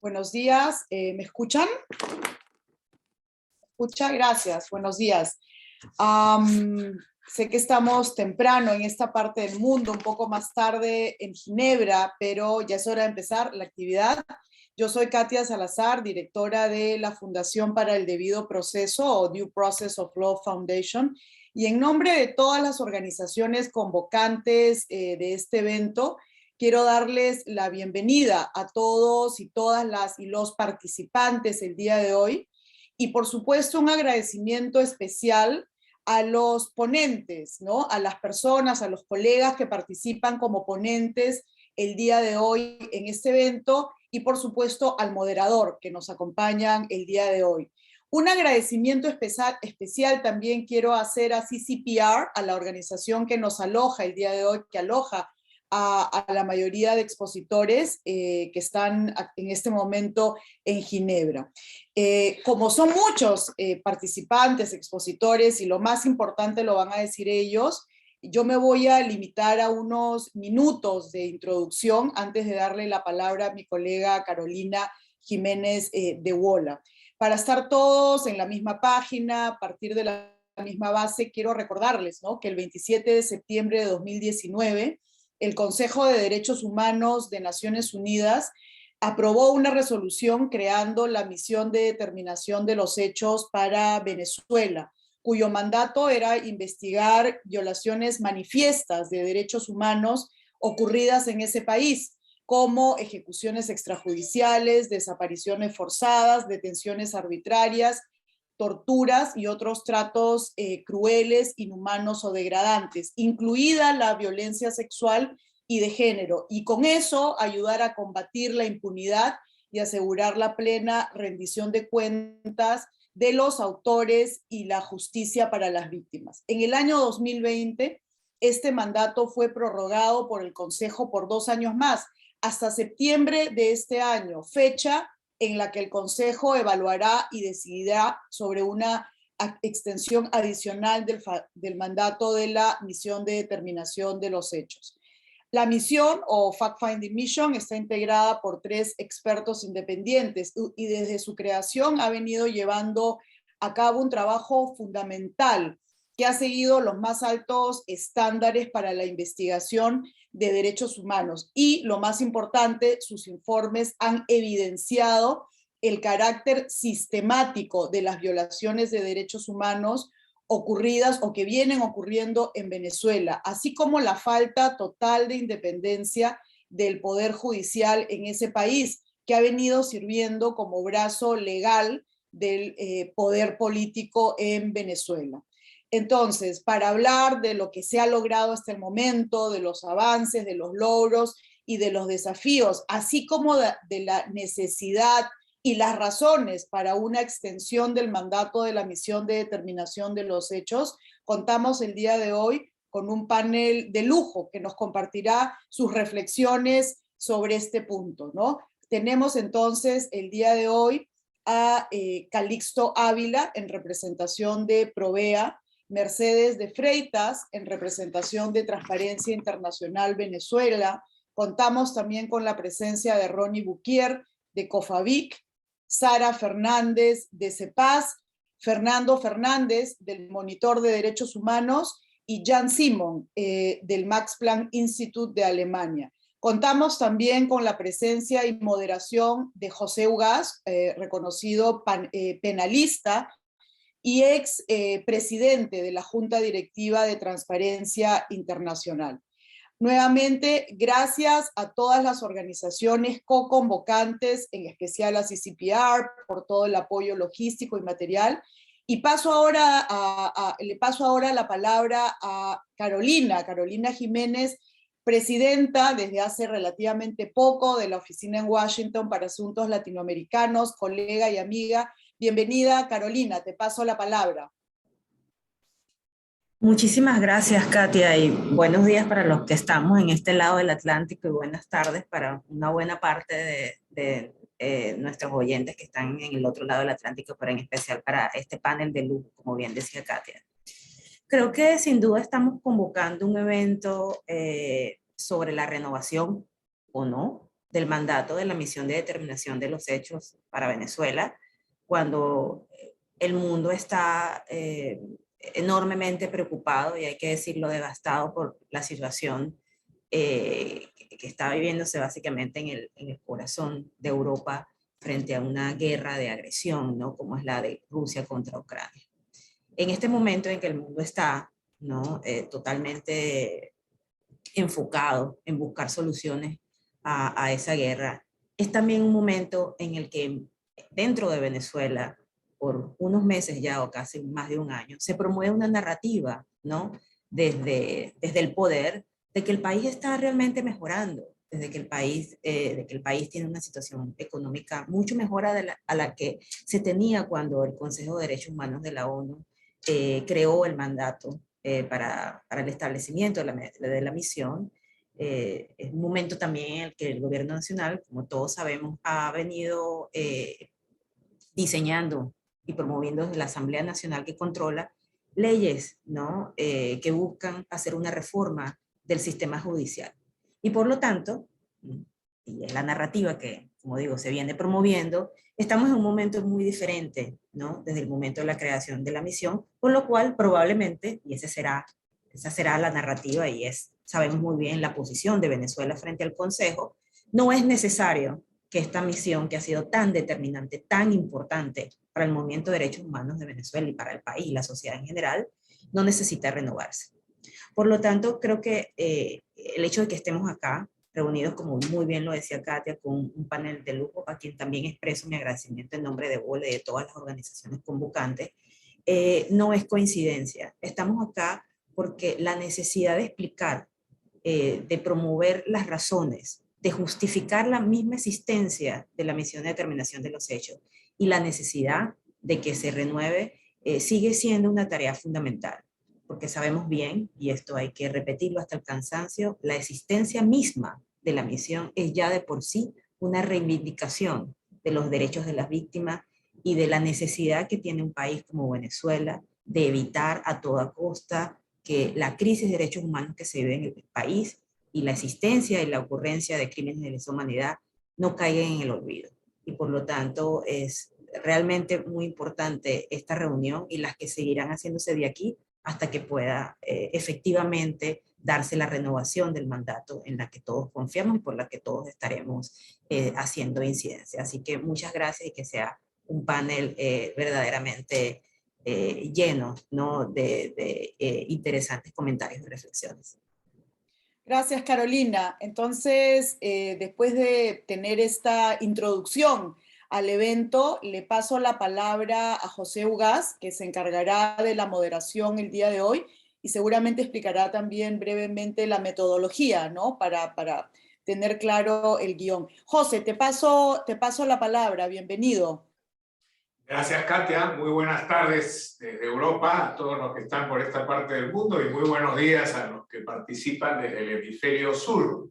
Buenos días, ¿me escuchan? Muchas gracias, buenos días. Sé que estamos temprano en esta parte del mundo, un poco más tarde en Ginebra, pero ya es hora de empezar la actividad. Yo soy Katia Salazar, directora de la Fundación para el Debido Proceso o Due Process of Law Foundation, y en nombre de todas las organizaciones convocantes de este evento, quiero darles la bienvenida a todos y todas las y los participantes el día de hoy. Y por supuesto un agradecimiento especial a los ponentes, ¿no? A las personas, a los colegas que participan como ponentes el día de hoy en este evento y por supuesto al moderador que nos acompañan el día de hoy. Un agradecimiento especial también quiero hacer a CCPR, a la organización que nos aloja el día de hoy, que aloja a la mayoría de expositores que están en este momento en Ginebra. Como son muchos participantes, expositores, y lo más importante lo van a decir ellos, yo me voy a limitar a unos minutos de introducción antes de darle la palabra a mi colega Carolina Jiménez de Wola. Para estar todos en la misma página, a partir de la misma base, quiero recordarles, ¿no?, que el 27 de septiembre de 2019, el Consejo de Derechos Humanos de Naciones Unidas aprobó una resolución creando la Misión de Determinación de los Hechos para Venezuela, cuyo mandato era investigar violaciones manifiestas de derechos humanos ocurridas en ese país, como ejecuciones extrajudiciales, desapariciones forzadas, detenciones arbitrarias, torturas y otros tratos crueles, inhumanos o degradantes, incluida la violencia sexual y de género, y con eso ayudar a combatir la impunidad y asegurar la plena rendición de cuentas de los autores y la justicia para las víctimas. En el año 2020, este mandato fue prorrogado por el Consejo por 2 años más, hasta septiembre de este año, fecha en la que el Consejo evaluará y decidirá sobre una extensión adicional del mandato de la Misión de Determinación de los Hechos. La misión o Fact-Finding Mission está integrada por 3 expertos independientes y desde su creación ha venido llevando a cabo un trabajo fundamental que ha seguido los más altos estándares para la investigación de derechos humanos y, lo más importante, sus informes han evidenciado el carácter sistemático de las violaciones de derechos humanos ocurridas o que vienen ocurriendo en Venezuela, así como la falta total de independencia del Poder Judicial en ese país, que ha venido sirviendo como brazo legal del poder político en Venezuela. Entonces, para hablar de lo que se ha logrado hasta el momento, de los avances, de los logros y de los desafíos, así como de la necesidad y las razones para una extensión del mandato de la Misión de Determinación de los Hechos, contamos el día de hoy con un panel de lujo que nos compartirá sus reflexiones sobre este punto, ¿no? Tenemos entonces el día de hoy a Calixto Ávila en representación de Provea, Mercedes de Freitas en representación de Transparencia Internacional Venezuela. Contamos también con la presencia de Ronnie Buquier de COFAVIC, Sara Fernández de CEPAS, Fernando Fernández del Monitor de Derechos Humanos y Jan Simon del Max Planck Institute de Alemania. Contamos también con la presencia y moderación de José Ugaz, reconocido penalista y ex presidente de la Junta Directiva de Transparencia Internacional. Nuevamente, gracias a todas las organizaciones co-convocantes, en especial a CCPR, por todo el apoyo logístico y material. Y le paso ahora la palabra a Carolina Jiménez, presidenta desde hace relativamente poco de la Oficina en Washington para Asuntos Latinoamericanos, colega y amiga. Bienvenida, Carolina, te paso la palabra. Muchísimas gracias, Katia, y buenos días para los que estamos en este lado del Atlántico y buenas tardes para una buena parte de nuestros oyentes que están en el otro lado del Atlántico, pero en especial para este panel de lujo, como bien decía Katia. Creo que sin duda estamos convocando un evento sobre la renovación o no del mandato de la misión de determinación de los hechos para Venezuela, cuando el mundo está enormemente preocupado y hay que decirlo devastado por la situación que está viviéndose básicamente en el corazón de Europa frente a una guerra de agresión, ¿no? Como es la de Rusia contra Ucrania. En este momento en que el mundo está, ¿no? Totalmente enfocado en buscar soluciones a esa guerra, es también un momento en el que dentro de Venezuela, por unos meses ya o casi más de un año, se promueve una narrativa, ¿no? Desde el poder, de que el país está realmente mejorando, desde que de que el país tiene una situación económica mucho mejor a la que se tenía cuando el Consejo de Derechos Humanos de la ONU creó el mandato para el establecimiento de la misión. Es un momento también en el que el gobierno nacional, como todos sabemos, ha venido diseñando y promoviendo desde la Asamblea Nacional que controla leyes, ¿no? Que buscan hacer una reforma del sistema judicial. Y por lo tanto, y es la narrativa que, como digo, se viene promoviendo, estamos en un momento muy diferente, ¿no? Desde el momento de la creación de la misión, con lo cual probablemente, y esa será la narrativa y sabemos muy bien la posición de Venezuela frente al Consejo, no es necesario que esta misión que ha sido tan determinante, tan importante para el movimiento de derechos humanos de Venezuela y para el país y la sociedad en general, no necesita renovarse. Por lo tanto, creo que el hecho de que estemos acá, reunidos, como muy bien lo decía Katia, con un panel de lujo, a quien también expreso mi agradecimiento en nombre de VOLE y de todas las organizaciones convocantes, no es coincidencia. Estamos acá porque la necesidad de explicar, de promover las razones, de justificar la misma existencia de la misión de determinación de los hechos y la necesidad de que se renueve, sigue siendo una tarea fundamental, porque sabemos bien, y esto hay que repetirlo hasta el cansancio, la existencia misma de la misión es ya de por sí una reivindicación de los derechos de las víctimas y de la necesidad que tiene un país como Venezuela de evitar a toda costa que la crisis de derechos humanos que se vive en el país y la existencia y la ocurrencia de crímenes de lesa humanidad no caigan en el olvido. Y por lo tanto es realmente muy importante esta reunión y las que seguirán haciéndose de aquí hasta que pueda efectivamente darse la renovación del mandato en la que todos confiamos y por la que todos estaremos haciendo incidencia. Así que muchas gracias y que sea un panel verdaderamente lleno, ¿no? de interesantes comentarios y reflexiones. Gracias, Carolina. Entonces, después de tener esta introducción al evento, le paso la palabra a José Ugaz, que se encargará de la moderación el día de hoy y seguramente explicará también brevemente la metodología, ¿no? Para tener claro el guión. José, te paso la palabra. Bienvenido. Gracias, Katia. Muy buenas tardes desde Europa a todos los que están por esta parte del mundo y muy buenos días a los que participan desde el hemisferio sur.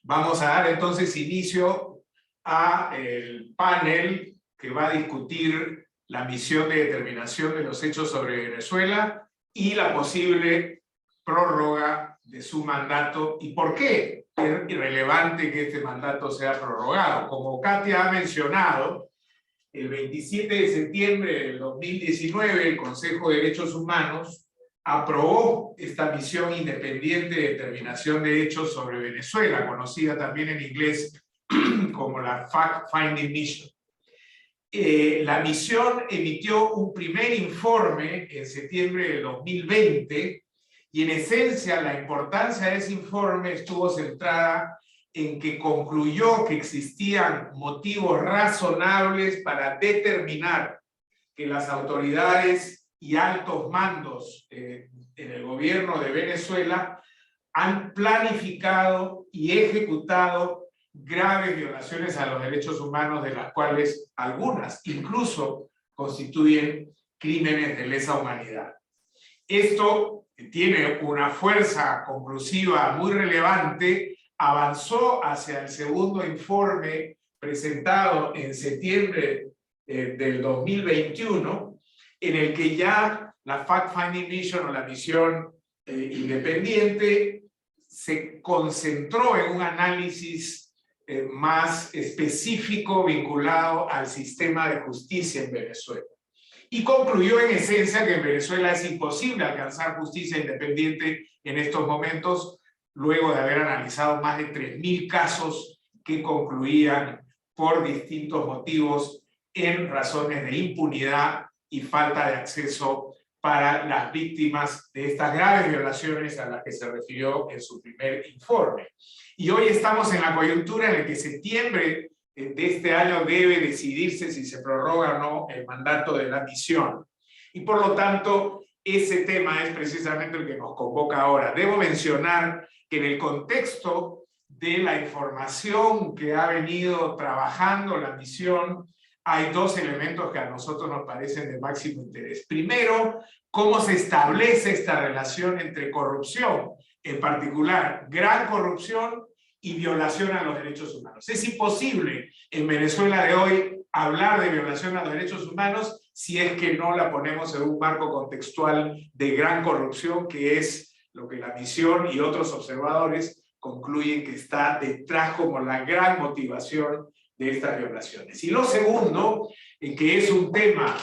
Vamos a dar entonces inicio al panel que va a discutir la misión de determinación de los hechos sobre Venezuela y la posible prórroga de su mandato y por qué es irrelevante que este mandato sea prorrogado. Como Katia ha mencionado, el 27 de septiembre del 2019, el Consejo de Derechos Humanos aprobó esta misión independiente de determinación de hechos sobre Venezuela, conocida también en inglés como la Fact-Finding Mission. La misión emitió un primer informe en septiembre de 2020 y en esencia la importancia de ese informe estuvo centrada en que concluyó que existían motivos razonables para determinar que las autoridades y altos mandos en el gobierno de Venezuela han planificado y ejecutado graves violaciones a los derechos humanos, de las cuales algunas incluso constituyen crímenes de lesa humanidad. Esto tiene una fuerza conclusiva muy relevante, avanzó hacia el segundo informe presentado en septiembre del 2021, en el que ya la Fact-Finding Mission o la misión independiente se concentró en un análisis más específico vinculado al sistema de justicia en Venezuela. Y concluyó en esencia que en Venezuela es imposible alcanzar justicia independiente en estos momentos, luego de haber analizado más de 3.000 casos que concluían por distintos motivos en razones de impunidad y falta de acceso para las víctimas de estas graves violaciones a las que se refirió en su primer informe. Y hoy estamos en la coyuntura en la que septiembre de este año debe decidirse si se prorroga o no el mandato de la misión. Y por lo tanto, ese tema es precisamente el que nos convoca ahora. Debo mencionar que en el contexto de la información que ha venido trabajando la misión, hay dos elementos que a nosotros nos parecen de máximo interés. Primero, cómo se establece esta relación entre corrupción, en particular gran corrupción y violación a los derechos humanos. Es imposible en Venezuela de hoy hablar de violación a los derechos humanos si es que no la ponemos en un marco contextual de gran corrupción, que es lo que la misión y otros observadores concluyen que está detrás como la gran motivación de estas violaciones. Y lo segundo, que es un tema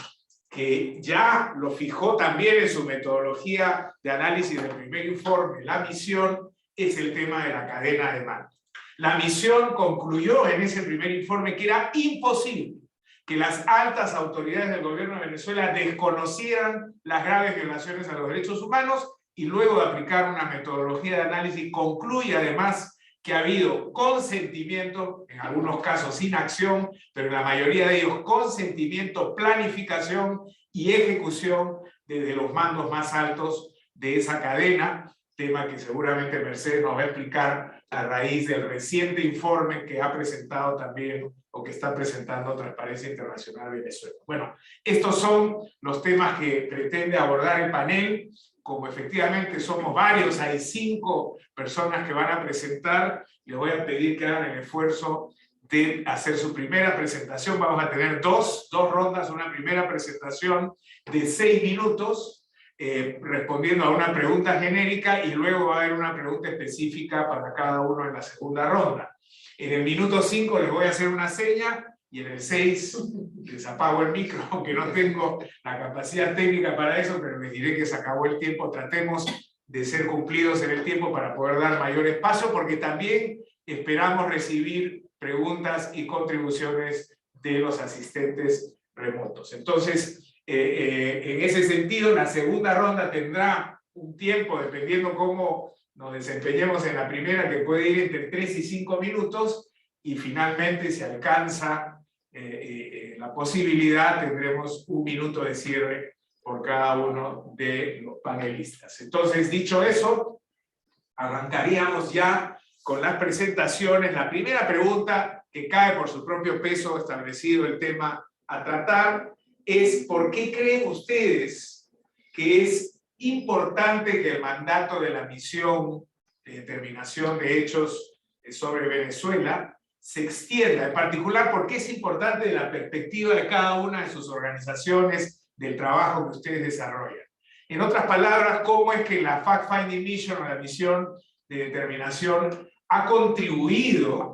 que ya lo fijó también en su metodología de análisis del primer informe, la misión, es el tema de la cadena de mando. La misión concluyó en ese primer informe que era imposible que las altas autoridades del gobierno de Venezuela desconocieran las graves violaciones a los derechos humanos, y luego de aplicar una metodología de análisis concluye además que ha habido consentimiento, en algunos casos inacción, pero en la mayoría de ellos consentimiento, planificación y ejecución desde los mandos más altos de esa cadena, tema que seguramente Mercedes nos va a explicar a raíz del reciente informe que ha presentado también, o que está presentando Transparencia Internacional Venezuela. Bueno, estos son los temas que pretende abordar el panel. Como efectivamente somos varios, hay 5 personas que van a presentar, les voy a pedir que hagan el esfuerzo de hacer su primera presentación. Vamos a tener dos rondas, una primera presentación de 6 minutos, respondiendo a una pregunta genérica, y luego va a haber una pregunta específica para cada uno en la segunda ronda. En el minuto 5 les voy a hacer una seña, y en el 6 les apago el micro, aunque no tengo la capacidad técnica para eso, pero les diré que se acabó el tiempo. Tratemos de ser cumplidos en el tiempo para poder dar mayor espacio, porque también esperamos recibir preguntas y contribuciones de los asistentes remotos. Entonces, en ese sentido, la segunda ronda tendrá un tiempo, dependiendo cómo nos desempeñemos en la primera, que puede ir entre 3 y 5 minutos, y finalmente, si alcanza la posibilidad, tendremos 1 minuto de cierre por cada uno de los panelistas. Entonces, dicho eso, arrancaríamos ya con las presentaciones. La primera pregunta, que cae por su propio peso establecido el tema a tratar, es: ¿por qué creen ustedes que es importante que el mandato de la misión de determinación de hechos sobre Venezuela se extienda? En particular, ¿por qué es importante de la perspectiva de cada una de sus organizaciones, del trabajo que ustedes desarrollan? En otras palabras, ¿cómo es que la Fact-Finding Mission, o la misión de determinación, ha contribuido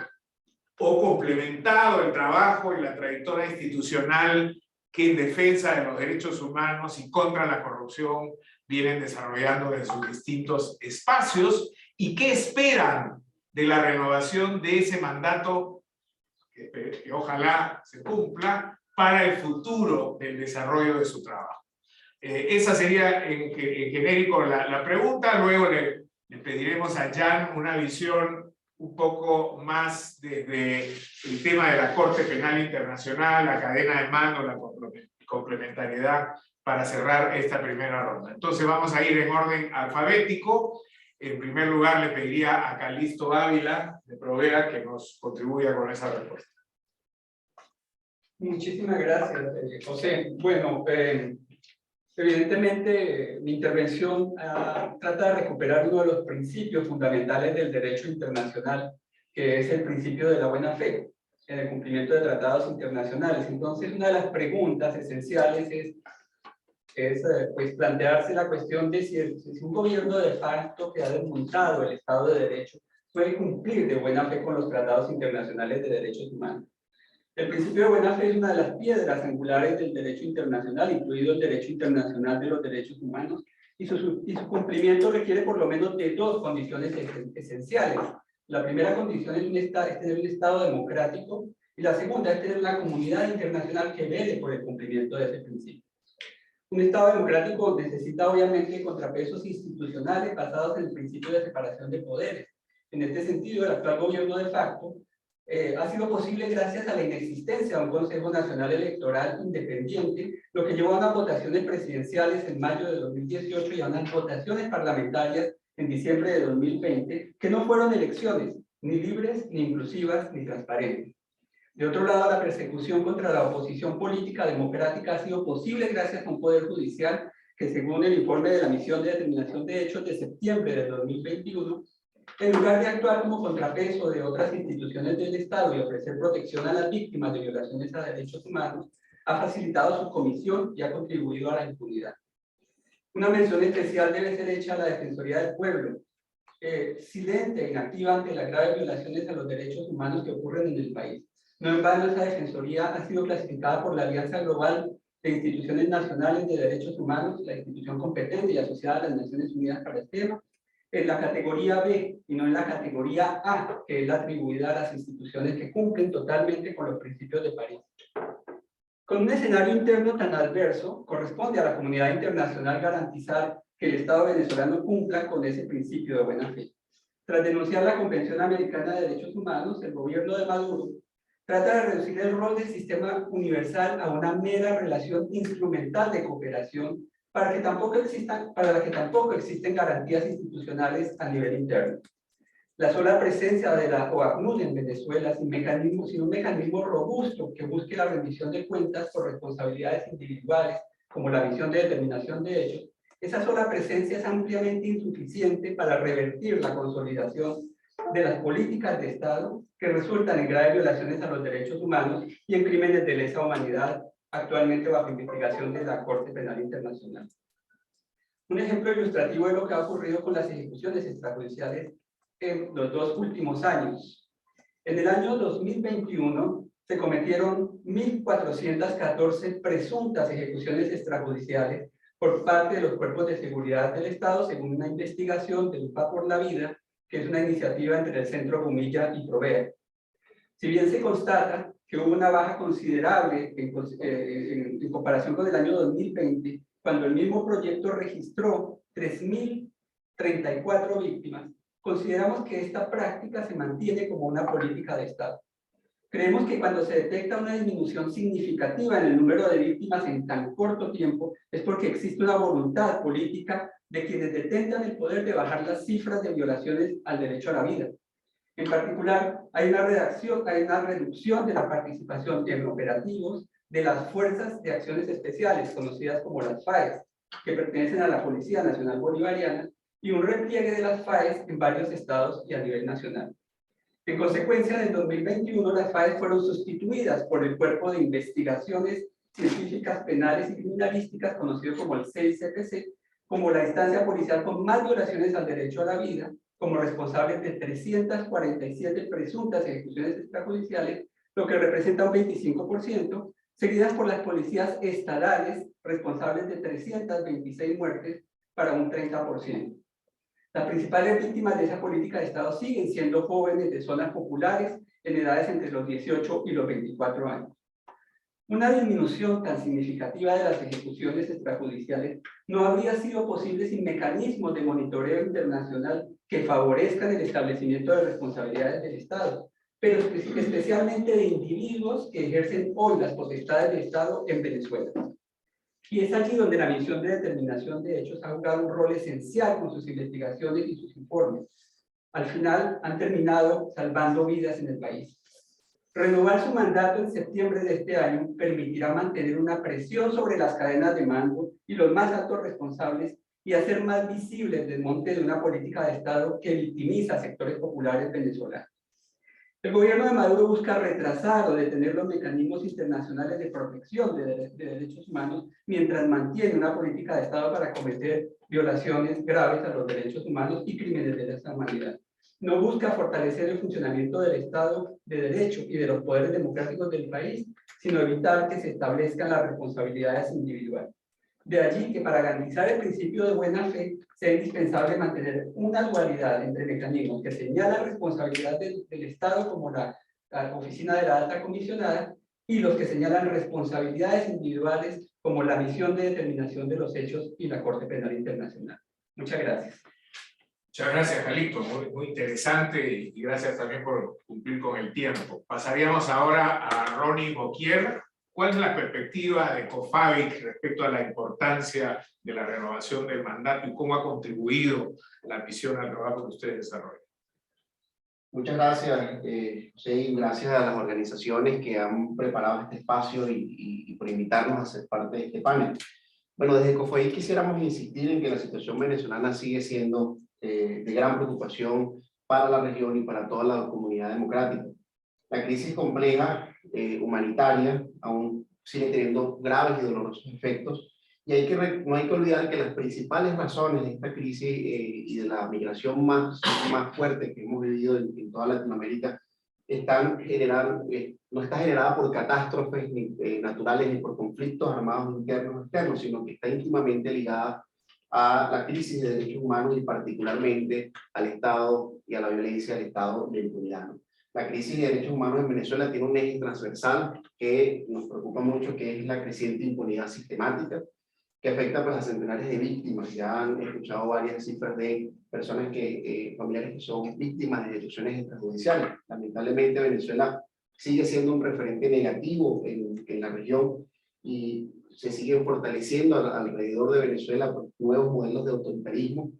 o complementado el trabajo y la trayectoria institucional que en defensa de los derechos humanos y contra la corrupción vienen desarrollando en sus distintos espacios? ¿Y qué esperan de la renovación de ese mandato, que ojalá se cumpla, para el futuro del desarrollo de su trabajo? Esa sería en genérico la pregunta. Luego le pediremos a Jan una visión un poco más desde el tema de la Corte Penal Internacional, la cadena de mando, la complementariedad, para cerrar esta primera ronda. Entonces vamos a ir en orden alfabético. En primer lugar, le pediría a Calixto Ávila, de Provea, que nos contribuya con esa respuesta. Muchísimas gracias, José. Bueno, evidentemente mi intervención trata de recuperar uno de los principios fundamentales del derecho internacional, que es el principio de la buena fe en el cumplimiento de tratados internacionales. Entonces, una de las preguntas esenciales es pues, plantearse la cuestión de si un gobierno de facto que ha desmontado el Estado de Derecho puede cumplir de buena fe con los tratados internacionales de derechos humanos. El principio de buena fe es una de las piedras angulares del derecho internacional, incluido el derecho internacional de los derechos humanos, y su cumplimiento requiere por lo menos de dos condiciones esenciales. La primera condición es tener un Estado democrático, y la segunda es tener una comunidad internacional que vele por el cumplimiento de ese principio. Un Estado democrático necesita obviamente contrapesos institucionales basados en el principio de separación de poderes. En este sentido, el actual gobierno de facto ha sido posible gracias a la inexistencia de un Consejo Nacional Electoral independiente, lo que llevó a unas votaciones presidenciales en mayo de 2018 y a unas votaciones parlamentarias en diciembre de 2020, que no fueron elecciones ni libres, ni inclusivas, ni transparentes. De otro lado, la persecución contra la oposición política democrática ha sido posible gracias a un poder judicial que, según el informe de la Misión de Determinación de Hechos de septiembre de 2021, en lugar de actuar como contrapeso de otras instituciones del Estado y ofrecer protección a las víctimas de violaciones a derechos humanos, ha facilitado su comisión y ha contribuido a la impunidad. Una mención especial debe ser hecha a la Defensoría del Pueblo, silente e inactiva ante las graves violaciones a los derechos humanos que ocurren en el país. No en vano, esa Defensoría ha sido clasificada por la Alianza Global de Instituciones Nacionales de Derechos Humanos, la institución competente y asociada a las Naciones Unidas para el tema, en la categoría B y no en la categoría A, que es la atribuida a las instituciones que cumplen totalmente con los principios de París. Con un escenario interno tan adverso, corresponde a la comunidad internacional garantizar que el Estado venezolano cumpla con ese principio de buena fe. Tras denunciar la Convención Americana de Derechos Humanos, el gobierno de Maduro trata de reducir el rol del sistema universal a una mera relación instrumental de cooperación para la que tampoco existen garantías institucionales a nivel interno. La sola presencia de la OACNUD en Venezuela sin un mecanismo robusto que busque la rendición de cuentas por responsabilidades individuales, como la misión de determinación de hechos, esa sola presencia es ampliamente insuficiente para revertir la consolidación de las políticas de Estado que resultan en graves violaciones a los derechos humanos y en crímenes de lesa humanidad, actualmente bajo investigación de la Corte Penal Internacional. Un ejemplo ilustrativo de lo que ha ocurrido con las ejecuciones extrajudiciales en los 2 últimos años. En el año 2021 se cometieron 1.414 presuntas ejecuciones extrajudiciales por parte de los cuerpos de seguridad del Estado, según una investigación de Lupa por la Vida, que es una iniciativa entre el Centro Gumilla y Provea. Si bien se constata que hubo una baja considerable en comparación con el año 2020, cuando el mismo proyecto registró 3.034 víctimas, consideramos que esta práctica se mantiene como una política de Estado. Creemos que cuando se detecta una disminución significativa en el número de víctimas en tan corto tiempo, es porque existe una voluntad política de quienes detentan el poder de bajar las cifras de violaciones al derecho a la vida. En particular, hay una reducción de la participación en operativos de las Fuerzas de Acciones Especiales, conocidas como las FAES, que pertenecen a la Policía Nacional Bolivariana, y un repliegue de las FAES en varios estados y a nivel nacional. En consecuencia, en el 2021 las FAES fueron sustituidas por el Cuerpo de Investigaciones Científicas Penales y Criminalísticas, conocido como el CICPC, como la instancia policial con más violaciones al derecho a la vida, como responsables de 347 presuntas ejecuciones extrajudiciales, lo que representa un 25%, seguidas por las policías estatales, responsables de 326 muertes, para un 30%. Las principales víctimas de esa política de Estado siguen siendo jóvenes de zonas populares en edades entre los 18 y los 24 años. Una disminución tan significativa de las ejecuciones extrajudiciales no habría sido posible sin mecanismos de monitoreo internacional que favorezcan el establecimiento de responsabilidades del Estado, pero especialmente de individuos que ejercen hoy las potestades del Estado en Venezuela. Y es allí donde la Misión de Determinación de Hechos ha jugado un rol esencial con sus investigaciones y sus informes. Al final han terminado salvando vidas en el país. Renovar su mandato en septiembre de este año permitirá mantener una presión sobre las cadenas de mando y los más altos responsables y hacer más visible el desmonte de una política de Estado que victimiza a sectores populares venezolanos. El gobierno de Maduro busca retrasar o detener los mecanismos internacionales de protección de derechos humanos mientras mantiene una política de Estado para cometer violaciones graves a los derechos humanos y crímenes de lesa humanidad. no busca fortalecer el funcionamiento del Estado de Derecho y de los poderes democráticos del país, sino evitar que se establezcan las responsabilidades individuales. De allí que para garantizar el principio de buena fe sea indispensable mantener una dualidad entre mecanismos que señalan responsabilidad del Estado como la Oficina de la Alta Comisionada y los que señalan responsabilidades individuales como la misión de determinación de los hechos y la Corte Penal Internacional. Muchas gracias. Muchas gracias, Calixto. Muy interesante y gracias también por cumplir con el tiempo. Pasaríamos ahora a Ronnie Boquier. ¿Cuál es la perspectiva de COFABIC respecto a la importancia de la renovación del mandato y cómo ha contribuido la misión al trabajo que ustedes desarrollan? Muchas gracias, José, y gracias a las organizaciones que han preparado este espacio y por invitarnos a ser parte de este panel. Bueno, desde COFABIC quisiéramos insistir en que la situación venezolana sigue siendo de gran preocupación para la región y para toda la comunidad democrática. La crisis compleja, humanitaria, aún sigue teniendo graves y dolorosos efectos, y no hay que olvidar que las principales razones de esta crisis y de la migración más fuerte que hemos vivido en toda Latinoamérica no está generada por catástrofes naturales ni por conflictos armados internos o externos, sino que está íntimamente ligada a la crisis de derechos humanos y particularmente al Estado y a la violencia del Estado de impunidad. La crisis de derechos humanos en Venezuela tiene un eje transversal que nos preocupa mucho, que es la creciente impunidad sistemática, que afecta pues, a centenares de víctimas. Ya han escuchado varias cifras de personas familiares que son víctimas de ejecuciones extrajudiciales. Lamentablemente Venezuela sigue siendo un referente negativo en la región y se siguen fortaleciendo alrededor de Venezuela nuevos modelos de autoritarismo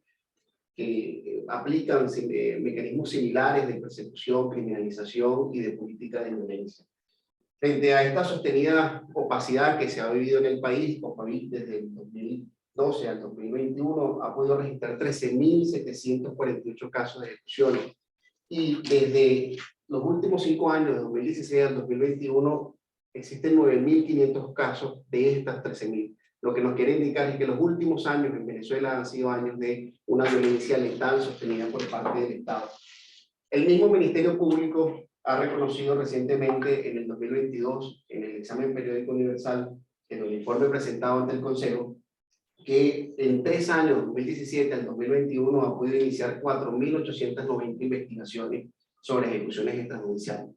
que aplican mecanismos similares de persecución, criminalización y de política de violencia. Frente a esta sostenida opacidad que se ha vivido en el país, COFABIC desde el 2012 al 2021 ha podido registrar 13.748 casos de ejecuciones. Y desde los últimos 5 años, de 2016 al 2021, existen 9.500 casos de estas 13.000. Lo que nos quiere indicar es que los últimos años en Venezuela han sido años de una violencia letal sostenida por parte del Estado. El mismo Ministerio Público ha reconocido recientemente en el 2022, en el examen periódico universal, en el informe presentado ante el Consejo, que en 3 años, 2017 al 2021, ha podido iniciar 4.890 investigaciones sobre ejecuciones extrajudiciales,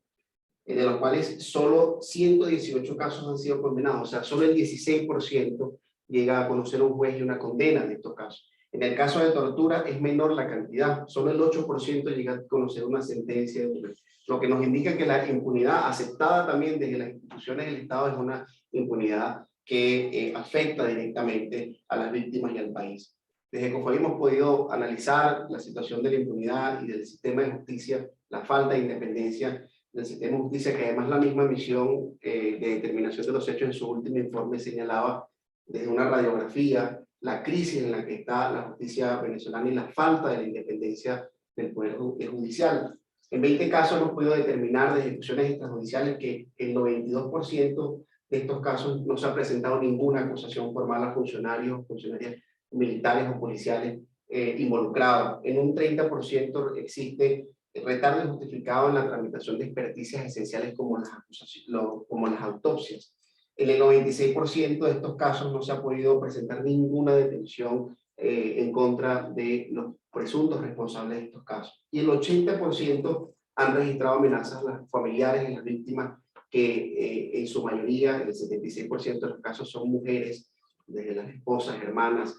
de los cuales solo 118 casos han sido condenados, o sea, solo el 16% llega a conocer un juez y una condena de estos casos. En el caso de tortura es menor la cantidad, solo el 8% llega a conocer una sentencia de juez, lo que nos indica que la impunidad aceptada también desde las instituciones del Estado es una impunidad que afecta directamente a las víctimas y al país. Desde COFABIC hemos podido analizar la situación de la impunidad y del sistema de justicia, la falta de independencia del sistema de justicia, que además la misma misión de determinación de los hechos en su último informe señalaba desde una radiografía la crisis en la que está la justicia venezolana y la falta de la independencia del poder judicial. En 20 casos hemos podido determinar de ejecuciones extrajudiciales que el 92% de estos casos no se ha presentado ninguna acusación formal a funcionarios, funcionarias militares o policiales involucrados. En un 30% existe retardo injustificado en la tramitación de experticias esenciales como las autopsias. En el 96% de estos casos no se ha podido presentar ninguna detención en contra de los presuntos responsables de estos casos. Y el 80% han registrado amenazas a los familiares de las víctimas, que en su mayoría, el 76% de los casos son mujeres, desde las esposas, hermanas,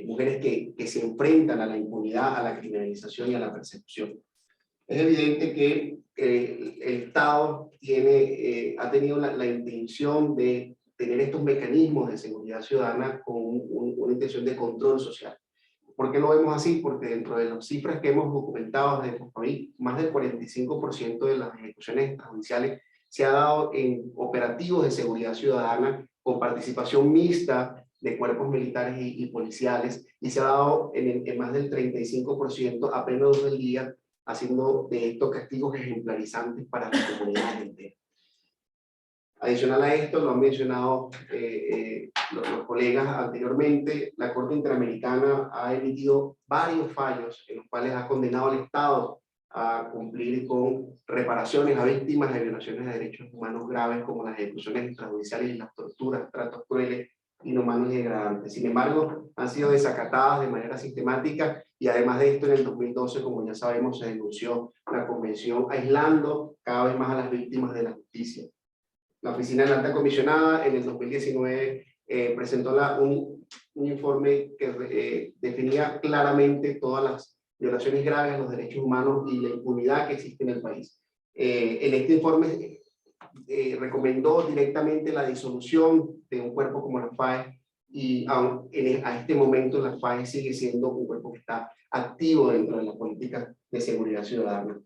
mujeres que se enfrentan a la impunidad, a la criminalización y a la persecución. Es evidente que el Estado ha tenido la intención de tener estos mecanismos de seguridad ciudadana con una intención de control social. ¿Por qué lo vemos así? Porque dentro de las cifras que hemos documentado desde COFABIC, más del 45% de las ejecuciones extrajudiciales se ha dado en operativos de seguridad ciudadana con participación mixta de cuerpos militares y policiales, y se ha dado en más del 35% a pleno luz del día, haciendo de estos castigos ejemplarizantes para las comunidades enteras. Adicional a esto, lo han mencionado los colegas anteriormente, la Corte Interamericana ha emitido varios fallos en los cuales ha condenado al Estado a cumplir con reparaciones a víctimas de violaciones de derechos humanos graves como las ejecuciones extrajudiciales y las torturas, tratos crueles, inhumanos y degradantes. Sin embargo, han sido desacatadas de manera sistemática y además de esto, en el 2012, como ya sabemos, se denunció la convención aislando cada vez más a las víctimas de la justicia. La Oficina de la Alta Comisionada en el 2019 presentó un informe que definía claramente todas las violaciones graves a los derechos humanos y la impunidad que existe en el país. En este informe recomendó directamente la disolución de un cuerpo como la FAE y a este momento la FAE sigue siendo un cuerpo que está activo dentro de la política de seguridad ciudadana.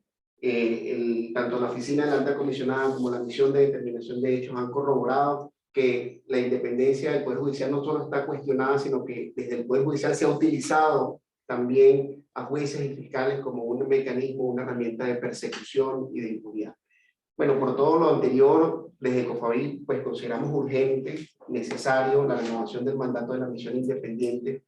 Tanto la Oficina de la Alta Comisionada como la Misión de Determinación de Hechos han corroborado que la independencia del Poder Judicial no solo está cuestionada, sino que desde el Poder Judicial se ha utilizado también a jueces y fiscales como un mecanismo, una herramienta de persecución y de impunidad. Bueno, por todo lo anterior, desde COFABIL, pues consideramos urgente, necesario la renovación del mandato de la Misión Independiente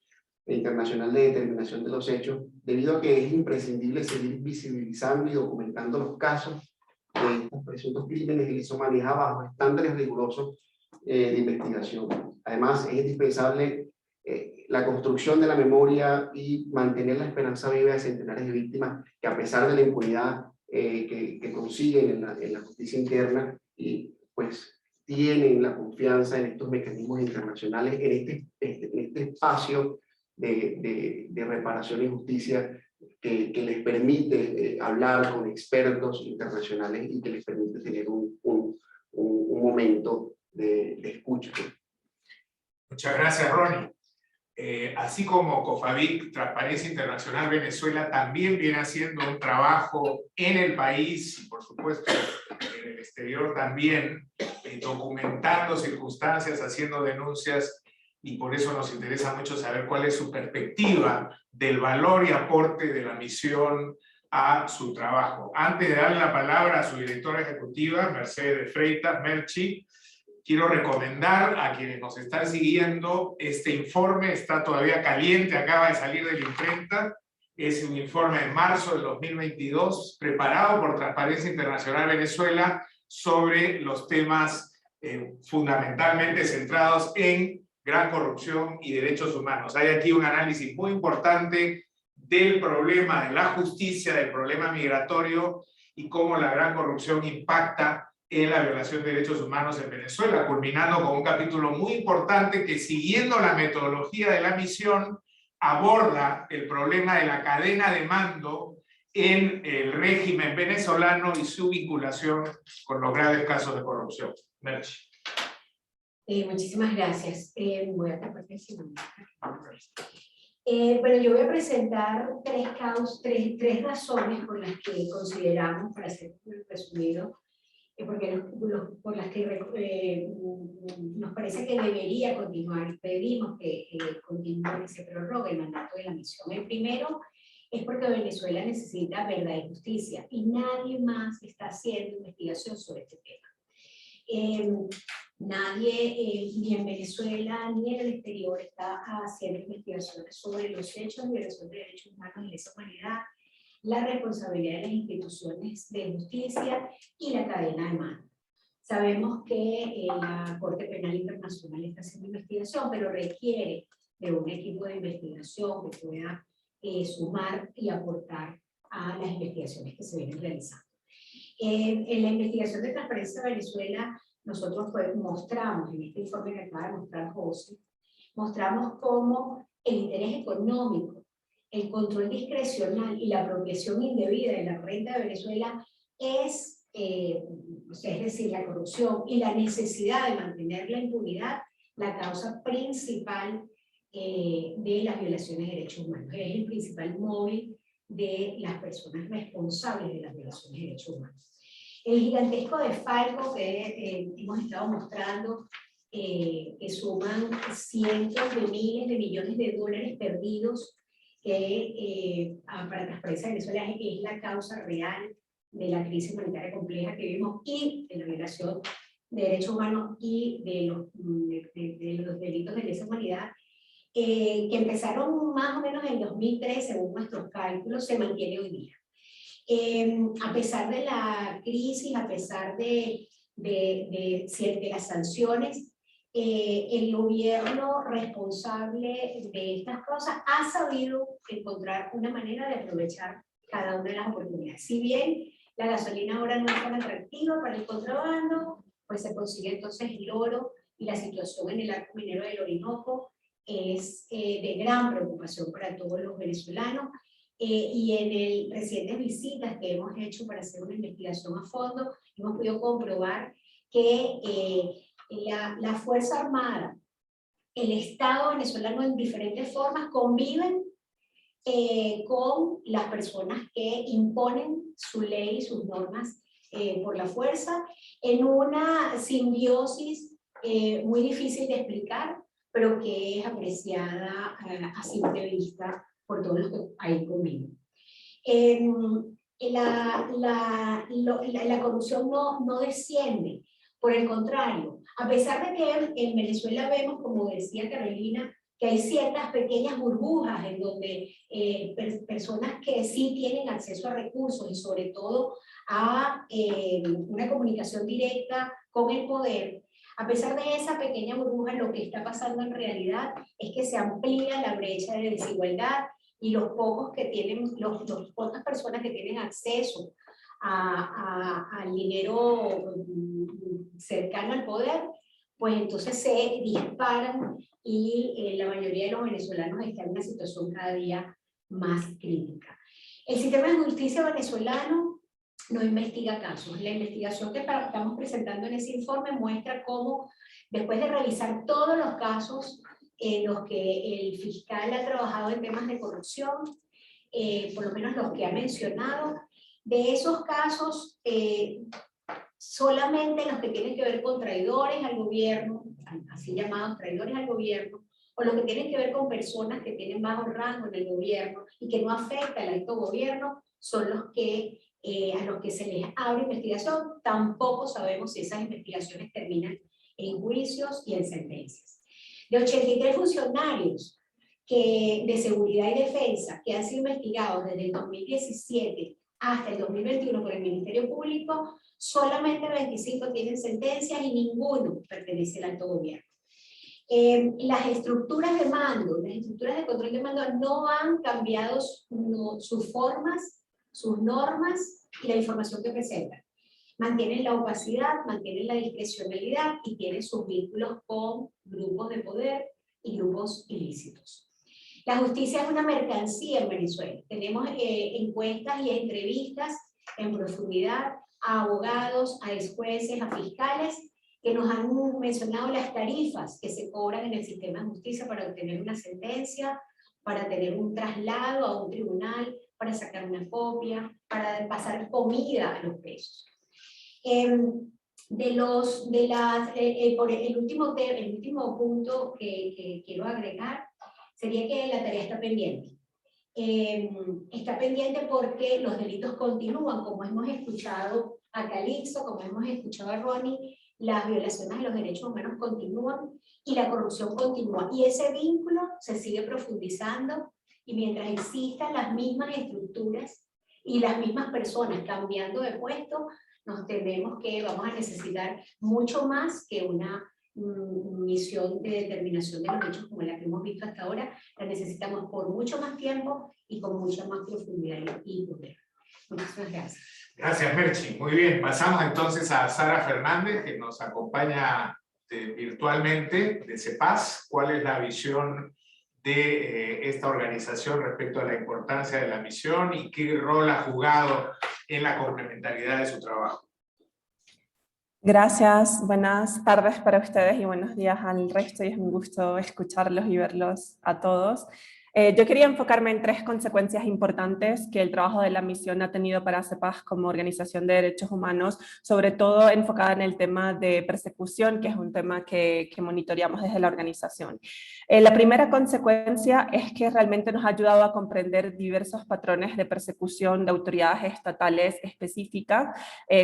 Internacional de Determinación de los Hechos, debido a que es imprescindible seguir visibilizando y documentando los casos de estos presuntos crímenes de lesa humanidad bajo estándares rigurosos de investigación. Además, es indispensable la construcción de la memoria y mantener la esperanza viva de centenares de víctimas que, a pesar de la impunidad que consiguen en la justicia interna, y pues tienen la confianza en estos mecanismos internacionales, en este espacio de reparación y justicia que les permite hablar con expertos internacionales y que les permite tener un momento de escucha. Muchas gracias, Ronnie. Así como COFABIC, Transparencia Internacional Venezuela también viene haciendo un trabajo en el país y por supuesto en el exterior también, documentando circunstancias, haciendo denuncias, y por eso nos interesa mucho saber cuál es su perspectiva del valor y aporte de la misión a su trabajo. Antes de darle la palabra a su directora ejecutiva, Mercedes de Freitas, Merchi, quiero recomendar a quienes nos están siguiendo este informe. Está todavía caliente, acaba de salir de la imprenta. Es un informe de marzo del 2022, preparado por Transparencia Internacional Venezuela, sobre los temas fundamentalmente centrados en gran corrupción y derechos humanos. Hay aquí un análisis muy importante del problema de la justicia, del problema migratorio y cómo la gran corrupción impacta en la violación de derechos humanos en Venezuela, culminando con un capítulo muy importante que, siguiendo la metodología de la misión, aborda el problema de la cadena de mando en el régimen venezolano y su vinculación con los graves casos de corrupción. Merchi. Muchísimas gracias. Voy a tapar el segundo. Bueno, yo voy a presentar tres razones por las que consideramos, para ser resumido, por las que nos parece que debería continuar, pedimos que continúe y se prorrogue el mandato de la misión. El primero es porque Venezuela necesita verdad y justicia y nadie más está haciendo investigación sobre este tema. Nadie, ni en Venezuela ni en el exterior, está haciendo investigaciones sobre los hechos de violación de derechos humanos y lesa humanidad, la responsabilidad de las instituciones de justicia y la cadena de mando. Sabemos que la Corte Penal Internacional está haciendo investigación, pero requiere de un equipo de investigación que pueda sumar y aportar a las investigaciones que se vienen realizando. En la investigación de Transparencia de Venezuela, nosotros mostramos, en este informe que acaba de mostrar José, mostramos cómo el interés económico, el control discrecional y la apropiación indebida de la renta de Venezuela es decir, la corrupción y la necesidad de mantener la impunidad, la causa principal de las violaciones de derechos humanos. Es el principal móvil de las personas responsables de las violaciones de derechos humanos. El gigantesco desfalco que hemos estado mostrando, que suman cientos de miles de millones de dólares perdidos, que para Transparencia de Venezuela es la causa real de la crisis humanitaria compleja que vivimos y de la violación de derechos humanos y de los delitos de lesa humanidad, que empezaron más o menos en 2003, según nuestros cálculos, se mantiene hoy día. A pesar de la crisis, a pesar de las sanciones, el gobierno responsable de estas cosas ha sabido encontrar una manera de aprovechar cada una de las oportunidades. Si bien la gasolina ahora no es tan atractiva para el contrabando, pues se consigue entonces el oro, y la situación en el arco minero del Orinoco es de gran preocupación para todos los venezolanos. Y en el recientes visitas que hemos hecho para hacer una investigación a fondo, hemos podido comprobar que la Fuerza Armada, el Estado venezolano en diferentes formas conviven con las personas que imponen su ley y sus normas por la fuerza, en una simbiosis muy difícil de explicar, pero que es apreciada a simple vista por todos los que ahí conviven. La corrupción no desciende, por el contrario, a pesar de que en Venezuela vemos, como decía Carolina, que hay ciertas pequeñas burbujas en donde personas que sí tienen acceso a recursos y sobre todo a una comunicación directa con el poder, a pesar de esa pequeña burbuja, lo que está pasando en realidad es que se amplía la brecha de desigualdad, y los pocos que tienen, las pocas personas que tienen acceso al dinero cercano al poder, pues entonces se disparan, y la mayoría de los venezolanos están en una situación cada día más crítica. El sistema de justicia venezolano no investiga casos. La investigación que estamos presentando en ese informe muestra cómo, después de revisar todos los casos en los que el fiscal ha trabajado en temas de corrupción, por lo menos los que ha mencionado, de esos casos, solamente los que tienen que ver con traidores al gobierno, así llamados traidores al gobierno, o los que tienen que ver con personas que tienen bajo rango en el gobierno y que no afecta al alto gobierno, son los que a los que se les abre investigación. Tampoco sabemos si esas investigaciones terminan en juicios y en sentencias. De 83 funcionarios de seguridad y defensa que han sido investigados desde el 2017 hasta el 2021 por el Ministerio Público, solamente 25 tienen sentencias y ninguno pertenece al alto gobierno. Las estructuras de mando, las estructuras de control de mando no han cambiado sus formas, sus normas y la información que presentan. Mantienen la opacidad, mantienen la discrecionalidad y tienen sus vínculos con grupos de poder y grupos ilícitos. La justicia es una mercancía en Venezuela. Tenemos encuestas y entrevistas en profundidad a abogados, a ex jueces, a fiscales, que nos han mencionado las tarifas que se cobran en el sistema de justicia para obtener una sentencia, para tener un traslado a un tribunal, para sacar una copia, para pasar comida a los presos. El último punto que quiero agregar sería que la tarea está pendiente. Está pendiente porque los delitos continúan, como hemos escuchado a Calixto, como hemos escuchado a Ronnie, las violaciones de los derechos humanos continúan y la corrupción continúa. Y ese vínculo se sigue profundizando, y mientras existan las mismas estructuras y las mismas personas cambiando de puesto, nos tememos que vamos a necesitar mucho más que una misión de determinación de los hechos como la que hemos visto hasta ahora. La necesitamos por mucho más tiempo y con mucha más profundidad y poder. Muchísimas gracias. Gracias, Merchi. Muy bien, pasamos entonces a Sara Fernández, que nos acompaña virtualmente de CEPAS. ¿Cuál es la visión de esta organización respecto a la importancia de la misión y qué rol ha jugado en la complementariedad de su trabajo? Gracias, buenas tardes para ustedes y buenos días al resto, y es un gusto escucharlos y verlos a todos. Yo quería enfocarme en 3 consecuencias importantes que el trabajo de la misión ha tenido para CEPAS como organización de derechos humanos, sobre todo enfocada en el tema de persecución, que es un tema que monitoreamos desde la organización. La primera consecuencia es que realmente nos ha ayudado a comprender diversos patrones de persecución de autoridades estatales específicas,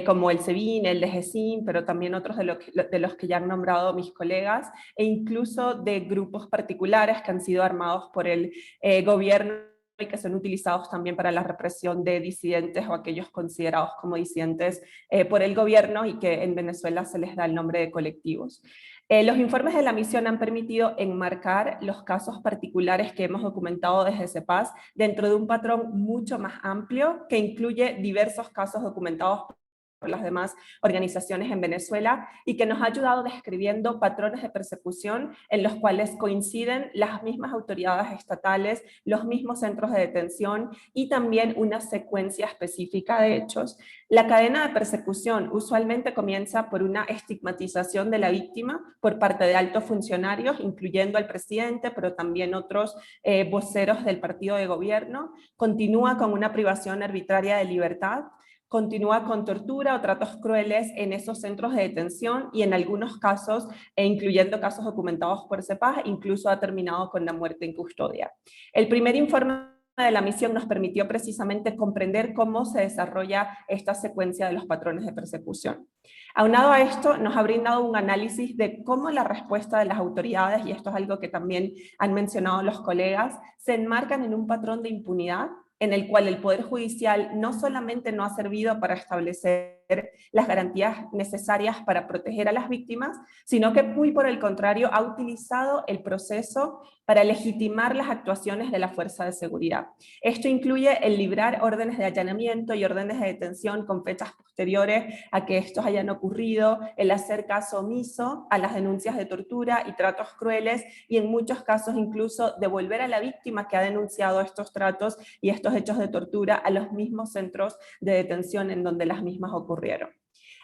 como el SEBIN, el DGCIN, pero también otros de los que ya han nombrado mis colegas, e incluso de grupos particulares que han sido armados por el gobierno y que son utilizados también para la represión de disidentes o aquellos considerados como disidentes por el gobierno y que en Venezuela se les da el nombre de colectivos. Los informes de la misión han permitido enmarcar los casos particulares que hemos documentado desde CEPAS dentro de un patrón mucho más amplio que incluye diversos casos documentados por las demás organizaciones en Venezuela y que nos ha ayudado describiendo patrones de persecución en los cuales coinciden las mismas autoridades estatales, los mismos centros de detención y también una secuencia específica de hechos. La cadena de persecución usualmente comienza por una estigmatización de la víctima por parte de altos funcionarios, incluyendo al presidente, pero también otros voceros del partido de gobierno. Continúa con una privación arbitraria de libertad, continúa con tortura o tratos crueles en esos centros de detención y en algunos casos, incluyendo casos documentados por CEPAS, incluso ha terminado con la muerte en custodia. El primer informe de la misión nos permitió precisamente comprender cómo se desarrolla esta secuencia de los patrones de persecución. Aunado a esto, nos ha brindado un análisis de cómo la respuesta de las autoridades, y esto es algo que también han mencionado los colegas, se enmarcan en un patrón de impunidad en el cual el Poder Judicial no solamente no ha servido para establecer las garantías necesarias para proteger a las víctimas, sino que muy por el contrario ha utilizado el proceso para legitimar las actuaciones de la fuerza de seguridad. Esto incluye el librar órdenes de allanamiento y órdenes de detención con fechas posteriores a que estos hayan ocurrido, el hacer caso omiso a las denuncias de tortura y tratos crueles y en muchos casos incluso devolver a la víctima que ha denunciado estos tratos y estos hechos de tortura a los mismos centros de detención en donde las mismas ocurrieron.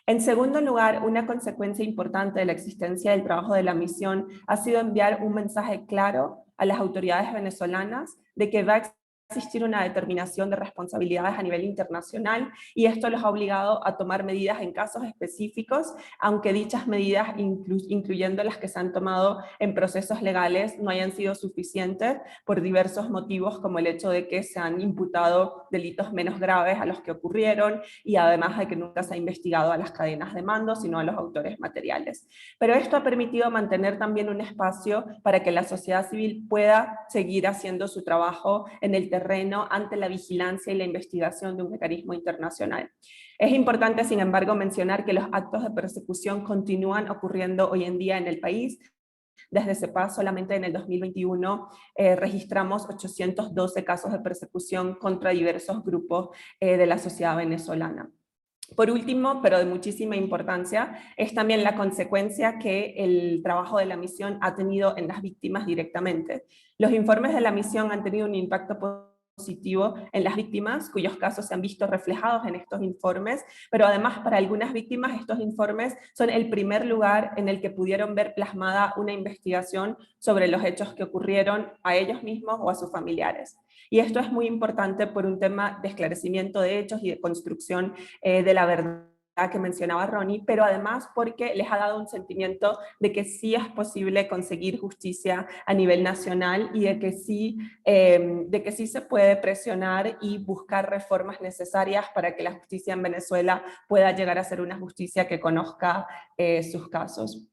En segundo lugar, una consecuencia importante de la existencia del trabajo de la misión ha sido enviar un mensaje claro a las autoridades venezolanas de que va a existir una determinación de responsabilidades a nivel internacional y esto los ha obligado a tomar medidas en casos específicos, aunque dichas medidas, incluyendo las que se han tomado en procesos legales, no hayan sido suficientes por diversos motivos, como el hecho de que se han imputado delitos menos graves a los que ocurrieron y además de que nunca se ha investigado a las cadenas de mando, sino a los autores materiales. Pero esto ha permitido mantener también un espacio para que la sociedad civil pueda seguir haciendo su trabajo en el terreno ante la vigilancia y la investigación de un mecanismo internacional. Es importante, sin embargo, mencionar que los actos de persecución continúan ocurriendo hoy en día en el país. Desde CEPAS solamente en el 2021 registramos 812 casos de persecución contra diversos grupos de la sociedad venezolana. Por último, pero de muchísima importancia, es también la consecuencia que el trabajo de la misión ha tenido en las víctimas directamente. Los informes de la misión han tenido un impacto positivo en las víctimas, cuyos casos se han visto reflejados en estos informes, pero además para algunas víctimas estos informes son el primer lugar en el que pudieron ver plasmada una investigación sobre los hechos que ocurrieron a ellos mismos o a sus familiares. Y esto es muy importante por un tema de esclarecimiento de hechos y de construcción de la verdad que mencionaba Ronnie, pero además porque les ha dado un sentimiento de que sí es posible conseguir justicia a nivel nacional y de que sí se puede presionar y buscar reformas necesarias para que la justicia en Venezuela pueda llegar a ser una justicia que conozca sus casos.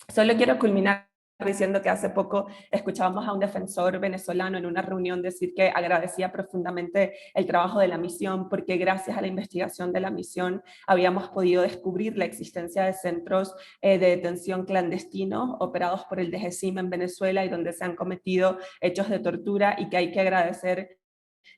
Solo quiero culminar diciendo que hace poco escuchábamos a un defensor venezolano en una reunión decir que agradecía profundamente el trabajo de la misión porque gracias a la investigación de la misión habíamos podido descubrir la existencia de centros de detención clandestinos operados por el DGCIM en Venezuela y donde se han cometido hechos de tortura y que hay que agradecer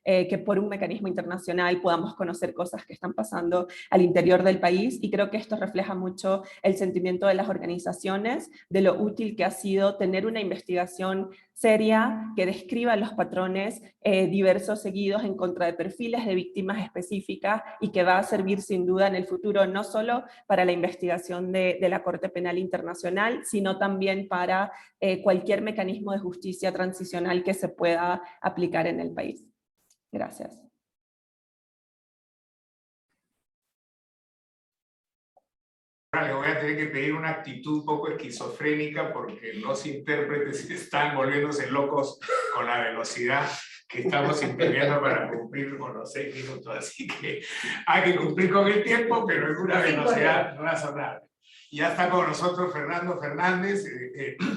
que por un mecanismo internacional podamos conocer cosas que están pasando al interior del país, y creo que esto refleja mucho el sentimiento de las organizaciones, de lo útil que ha sido tener una investigación seria que describa los patrones diversos seguidos en contra de perfiles de víctimas específicas, y que va a servir sin duda en el futuro no solo para la investigación de la Corte Penal Internacional, sino también para cualquier mecanismo de justicia transicional que se pueda aplicar en el país. Gracias. Le voy a tener que pedir una actitud un poco esquizofrénica porque los intérpretes están volviéndose locos con la velocidad que estamos imprimiendo para cumplir con los 6 minutos. Así que hay que cumplir con el tiempo, pero en una velocidad razonable. Ya está con nosotros Fernando Fernández,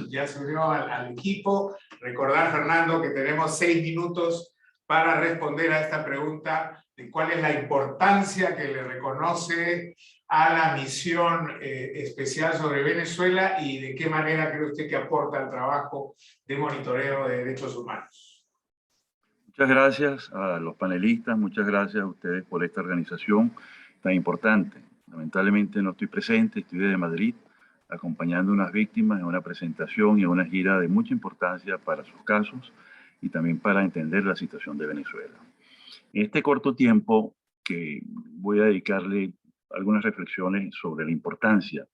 ya se unió al equipo. Recordar, Fernando, que tenemos 6 minutos para responder a esta pregunta de cuál es la importancia que le reconoce a la misión especial sobre Venezuela y de qué manera cree usted que aporta al trabajo de monitoreo de derechos humanos. Muchas gracias a los panelistas, muchas gracias a ustedes por esta organización tan importante. Lamentablemente no estoy presente, estoy desde Madrid, acompañando a unas víctimas en una presentación y en una gira de mucha importancia para sus casos y también para entender la situación de Venezuela. En este corto tiempo que voy a dedicarle algunas reflexiones sobre la importancia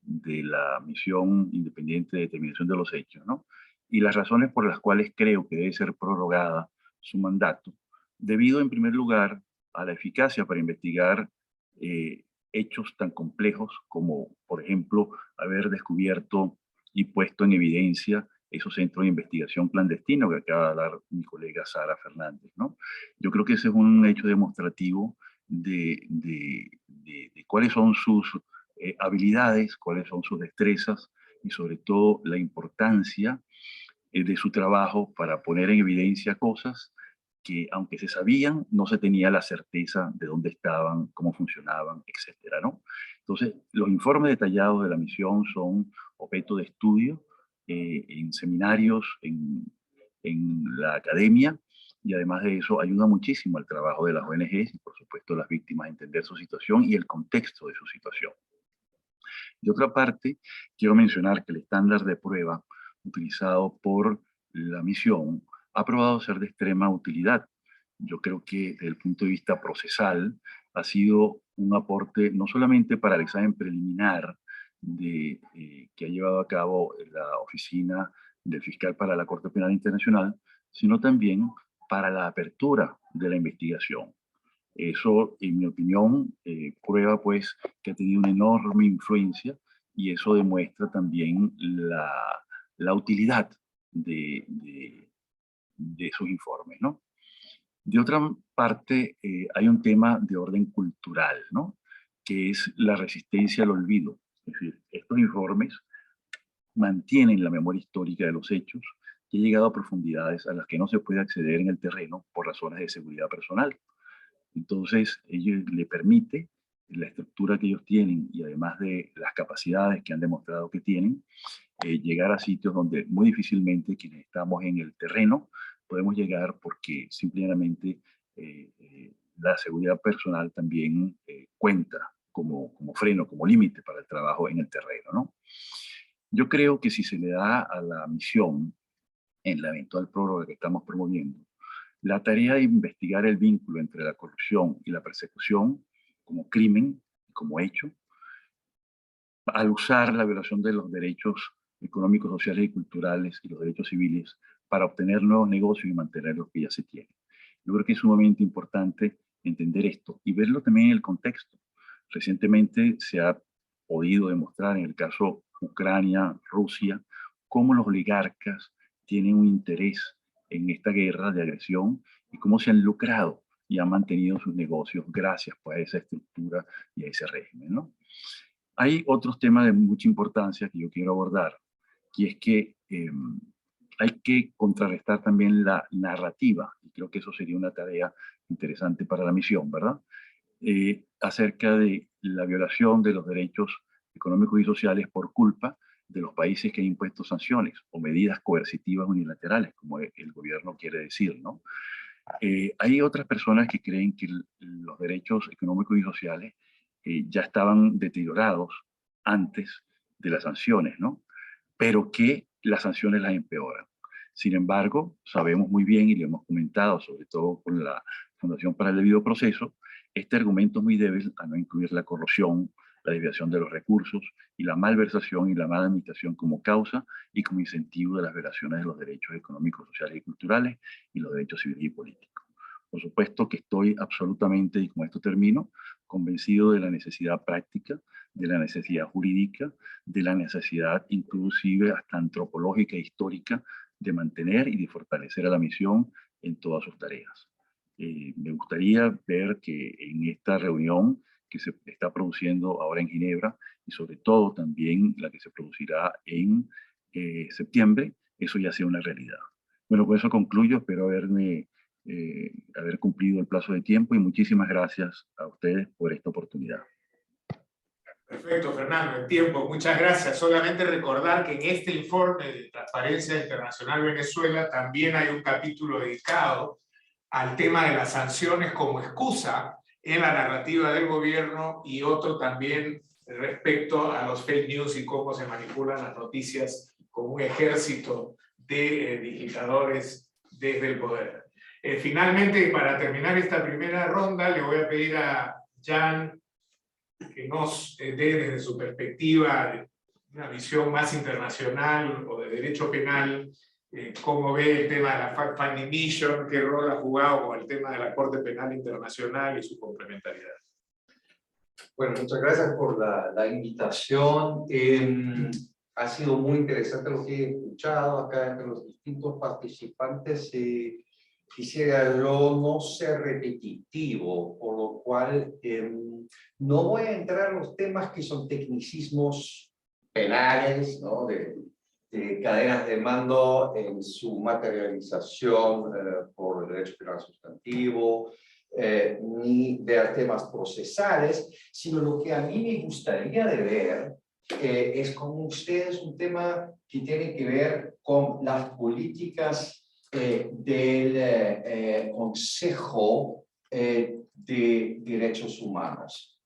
de la misión independiente de determinación de los hechos, ¿no? Y las razones por las cuales creo que debe ser prorrogada su mandato, debido en primer lugar a la eficacia para investigar hechos tan complejos como, por ejemplo, haber descubierto y puesto en evidencia esos centros de investigación clandestinos que acaba de hablar mi colega Sara Fernández, ¿no? Yo creo que ese es un hecho demostrativo de cuáles son sus habilidades, cuáles son sus destrezas y sobre todo la importancia de su trabajo para poner en evidencia cosas que, aunque se sabían, no se tenía la certeza de dónde estaban, cómo funcionaban, etcétera, ¿no? Entonces, los informes detallados de la misión son objeto de estudio en seminarios, en la academia, y además de eso ayuda muchísimo al trabajo de las ONGs y por supuesto las víctimas a entender su situación y el contexto de su situación. De otra parte, quiero mencionar que el estándar de prueba utilizado por la misión ha probado ser de extrema utilidad. Yo creo que desde el punto de vista procesal ha sido un aporte no solamente para el examen preliminar que ha llevado a cabo la oficina del fiscal para la Corte Penal Internacional, sino también para la apertura de la investigación. Eso, en mi opinión, prueba pues que ha tenido una enorme influencia y eso demuestra también la utilidad de sus informes, ¿no? De otra parte, hay un tema de orden cultural, ¿no? Que es la resistencia al olvido. Es decir, estos informes mantienen la memoria histórica de los hechos que ha llegado a profundidades a las que no se puede acceder en el terreno por razones de seguridad personal. Entonces, ello le permite, la estructura que ellos tienen y además de las capacidades que han demostrado que tienen, llegar a sitios donde muy difícilmente quienes estamos en el terreno podemos llegar porque simplemente la seguridad personal también cuenta como freno, como límite para el trabajo en el terreno, ¿no? Yo creo que si se le da a la misión, en la eventual prórroga que estamos promoviendo, la tarea de investigar el vínculo entre la corrupción y la persecución como crimen, como hecho, al usar la violación de los derechos económicos, sociales y culturales y los derechos civiles para obtener nuevos negocios y mantener los que ya se tienen. Yo creo que es sumamente importante entender esto y verlo también en el contexto. Recientemente se ha podido demostrar en el caso Ucrania, Rusia, cómo los oligarcas tienen un interés en esta guerra de agresión y cómo se han lucrado y han mantenido sus negocios gracias pues, a esa estructura y a ese régimen, ¿no? Hay otros temas de mucha importancia que yo quiero abordar, y es que hay que contrarrestar también la narrativa, y creo que eso sería una tarea interesante para la misión, ¿verdad? Acerca de la violación de los derechos económicos y sociales por culpa de los países que han impuesto sanciones o medidas coercitivas unilaterales, como el gobierno quiere decir, ¿no? Hay otras personas que creen que los derechos económicos y sociales ya estaban deteriorados antes de las sanciones, ¿no? Pero que las sanciones las empeoran. Sin embargo, sabemos muy bien, y lo hemos comentado, sobre todo con la Fundación para el Debido Proceso, este argumento es muy débil a no incluir la corrupción, la desviación de los recursos y la malversación y la mala administración como causa y como incentivo de las violaciones de los derechos económicos, sociales y culturales y los derechos civiles y políticos. Por supuesto que estoy absolutamente, y con esto termino, convencido de la necesidad práctica, de la necesidad jurídica, de la necesidad inclusive hasta antropológica e histórica de mantener y de fortalecer a la misión en todas sus tareas. Me gustaría ver que en esta reunión que se está produciendo ahora en Ginebra y sobre todo también la que se producirá en septiembre, eso ya sea una realidad. Bueno, con eso concluyo, espero haber cumplido el plazo de tiempo y muchísimas gracias a ustedes por esta oportunidad. Perfecto, Fernando, el tiempo. Muchas gracias. Solamente recordar que en este informe de Transparencia Internacional Venezuela también hay un capítulo dedicado al tema de las sanciones como excusa en la narrativa del gobierno y otro también respecto a los fake news y cómo se manipulan las noticias con un ejército de digitadores desde el poder. Finalmente, para terminar esta primera ronda, le voy a pedir a Jan que nos dé desde su perspectiva una visión más internacional o de derecho penal, cómo ve el tema de la fact-finding mission, qué rol ha jugado con el tema de la Corte Penal Internacional y su complementariedad. Bueno, muchas gracias por la invitación. Ha sido muy interesante lo que he escuchado acá entre los distintos participantes. Quisiera yo no ser repetitivo, por lo cual no voy a entrar en los temas que son tecnicismos penales, ¿no? de cadenas de mando en su materialización por el derecho penal sustantivo, ni de temas procesales, sino lo que a mí me gustaría de ver es con ustedes un tema que tiene que ver con las políticas del Consejo de Derechos Humanos.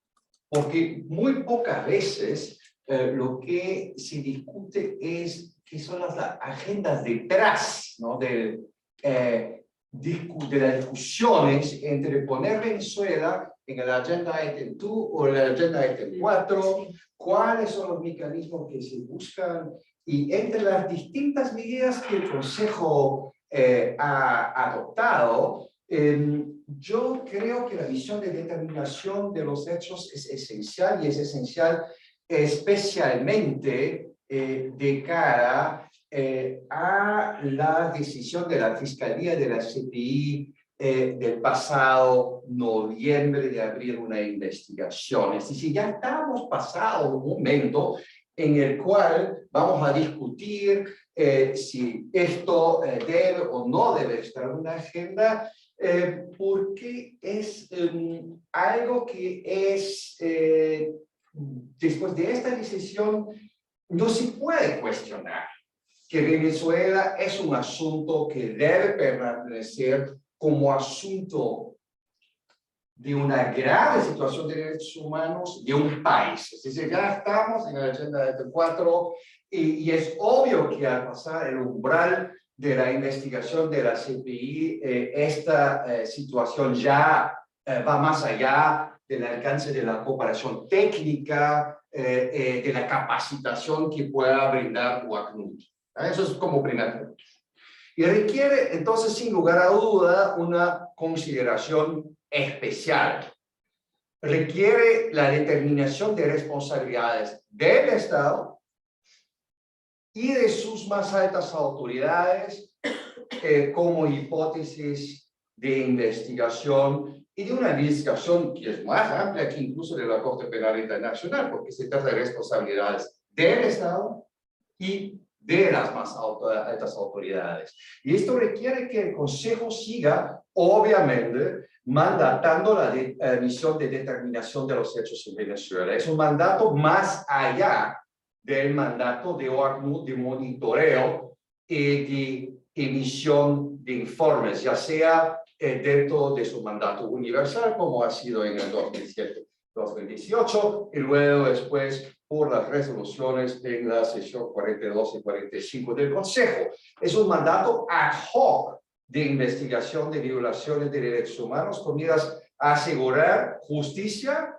Porque muy pocas veces lo que se discute es qué son las agendas detrás, ¿no? de las discusiones entre poner Venezuela en la agenda item 2 o en la agenda item 4, cuáles son los mecanismos que se buscan, y entre las distintas medidas que el Consejo ha adoptado, yo creo que la visión de determinación de los hechos es esencial, y es esencial especialmente de cara a la decisión de la Fiscalía de la CPI del pasado noviembre de abrir una investigación. Es decir, ya estamos pasado un momento en el cual vamos a discutir si esto debe o no debe estar en una agenda, porque es algo que es, después de esta decisión, no se puede cuestionar que Venezuela es un asunto que debe permanecer como asunto de una grave situación de derechos humanos de un país. Es decir, ya estamos en la agenda de 4 y es obvio que al pasar el umbral de la investigación de la CPI, esta situación ya va más allá del alcance de la cooperación técnica, de la capacitación que pueda brindar UACNUR. Eso es como primer punto. Y requiere, entonces, sin lugar a duda, una consideración especial. Requiere la determinación de responsabilidades del Estado y de sus más altas autoridades como hipótesis de investigación, y de una investigación que es más amplia que incluso de la Corte Penal Internacional, porque se trata de responsabilidades del Estado y de las más altas autoridades. Y esto requiere que el Consejo siga, obviamente, mandatando la misión de determinación de los hechos en Venezuela. Es un mandato más allá del mandato de OACNUR de monitoreo y de emisión de informes, ya sea dentro de su mandato universal, como ha sido en el 2017-2018, y luego después por las resoluciones en la sesión 42 y 45 del Consejo. Es un mandato ad hoc de investigación de violaciones de derechos humanos con miras a asegurar justicia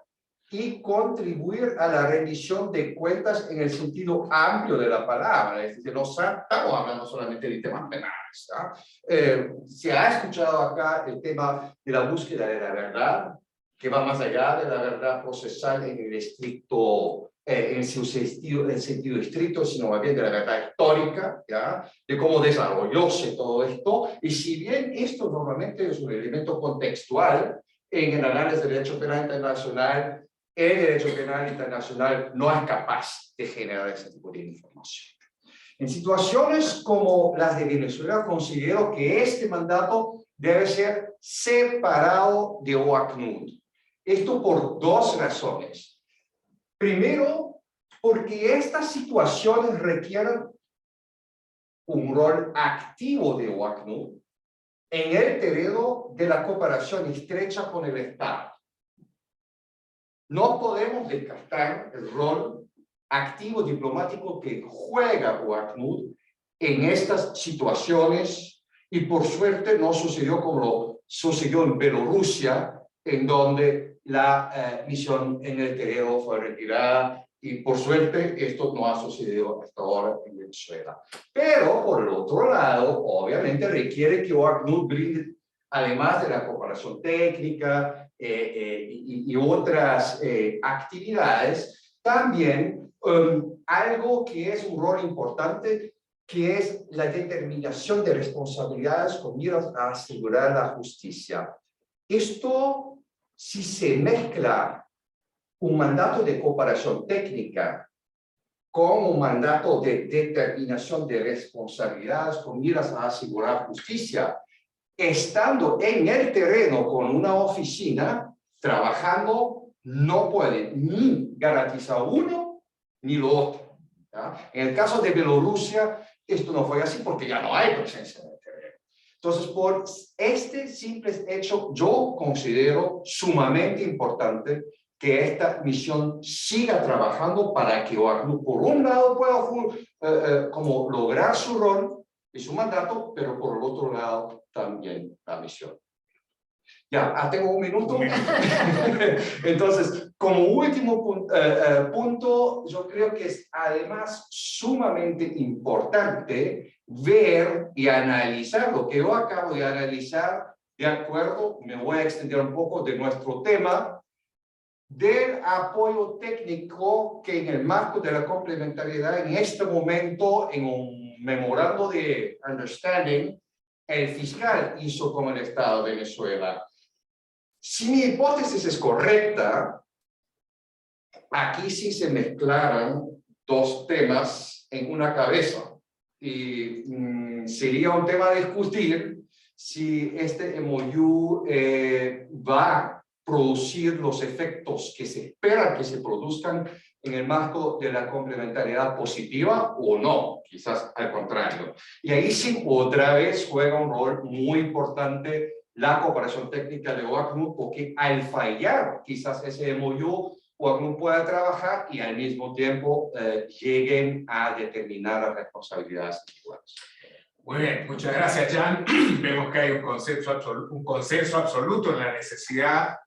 y contribuir a la rendición de cuentas en el sentido amplio de la palabra. Es decir, no estamos hablando solamente de temas penales. Se ha escuchado acá el tema de la búsqueda de la verdad, que va más allá de la verdad procesal en el estricto, en su sentido estricto, sino más bien de la verdad histórica, ¿ya? De cómo desarrollóse todo esto. Y si bien esto normalmente es un elemento contextual en el análisis del derecho penal internacional, el derecho penal internacional no es capaz de generar ese tipo de información. En situaciones como las de Venezuela, considero que este mandato debe ser separado de OACNUD. Esto por dos razones. Primero, porque estas situaciones requieren un rol activo de OACNUD en el terreno de la cooperación estrecha con el Estado. No podemos descartar el rol activo diplomático que juega OACNUD en estas situaciones, y por suerte no sucedió como sucedió en Bielorrusia, en donde la misión en el terreno fue retirada, y por suerte esto no ha sucedido hasta ahora en Venezuela. Pero por el otro lado, obviamente requiere que OACNUD brinde, además de la cooperación técnica y otras actividades, también algo que es un rol importante, que es la determinación de responsabilidades con miras a asegurar la justicia. Esto, si se mezcla un mandato de cooperación técnica con un mandato de determinación de responsabilidades con miras a asegurar justicia, estando en el terreno con una oficina, trabajando, no puede ni garantizar uno ni lo otro, ¿ya? En el caso de Bielorrusia, esto no fue así porque ya no hay presencia en el terreno. Entonces, por este simple hecho, yo considero sumamente importante que esta misión siga trabajando para que OACNUD, por un lado, pueda como lograr su rol y su mandato, pero por el otro lado también la misión. Ya, tengo un minuto. Entonces, como último punto, yo creo que es además sumamente importante ver y analizar lo que yo acabo de analizar, de acuerdo, me voy a extender un poco de nuestro tema, del apoyo técnico que en el marco de la complementariedad en este momento, en un memorando de understanding, el fiscal hizo con el Estado de Venezuela. Si mi hipótesis es correcta, aquí sí se mezclaran dos temas en una cabeza. Y sería un tema a discutir si este MOU va a producir los efectos que se espera que se produzcan en el marco de la complementariedad positiva o no, quizás al contrario. Y ahí sí otra vez juega un rol muy importante la cooperación técnica de OACNUD, porque al fallar quizás ese MOU, OACNUD pueda trabajar y al mismo tiempo lleguen a determinar las responsabilidades individuales. Muy bien, muchas gracias, Jan. Vemos que hay un consenso absoluto en la necesidad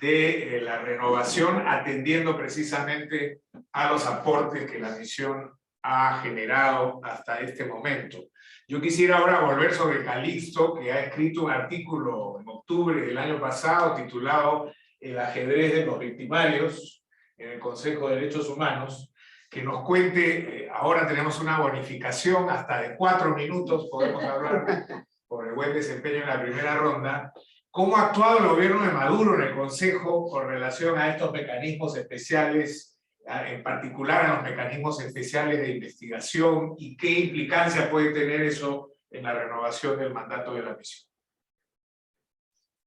de la renovación, atendiendo precisamente a los aportes que la misión ha generado hasta este momento. Yo quisiera ahora volver sobre Calixto, que ha escrito un artículo en octubre del año pasado titulado El ajedrez de los victimarios en el Consejo de Derechos Humanos, que nos cuente, ahora tenemos una bonificación hasta de 4 minutos, podemos hablar por el buen desempeño en la primera ronda, cómo ha actuado el gobierno de Maduro en el Consejo con relación a estos mecanismos especiales, en particular a los mecanismos especiales de investigación, y qué implicancia puede tener eso en la renovación del mandato de la misión.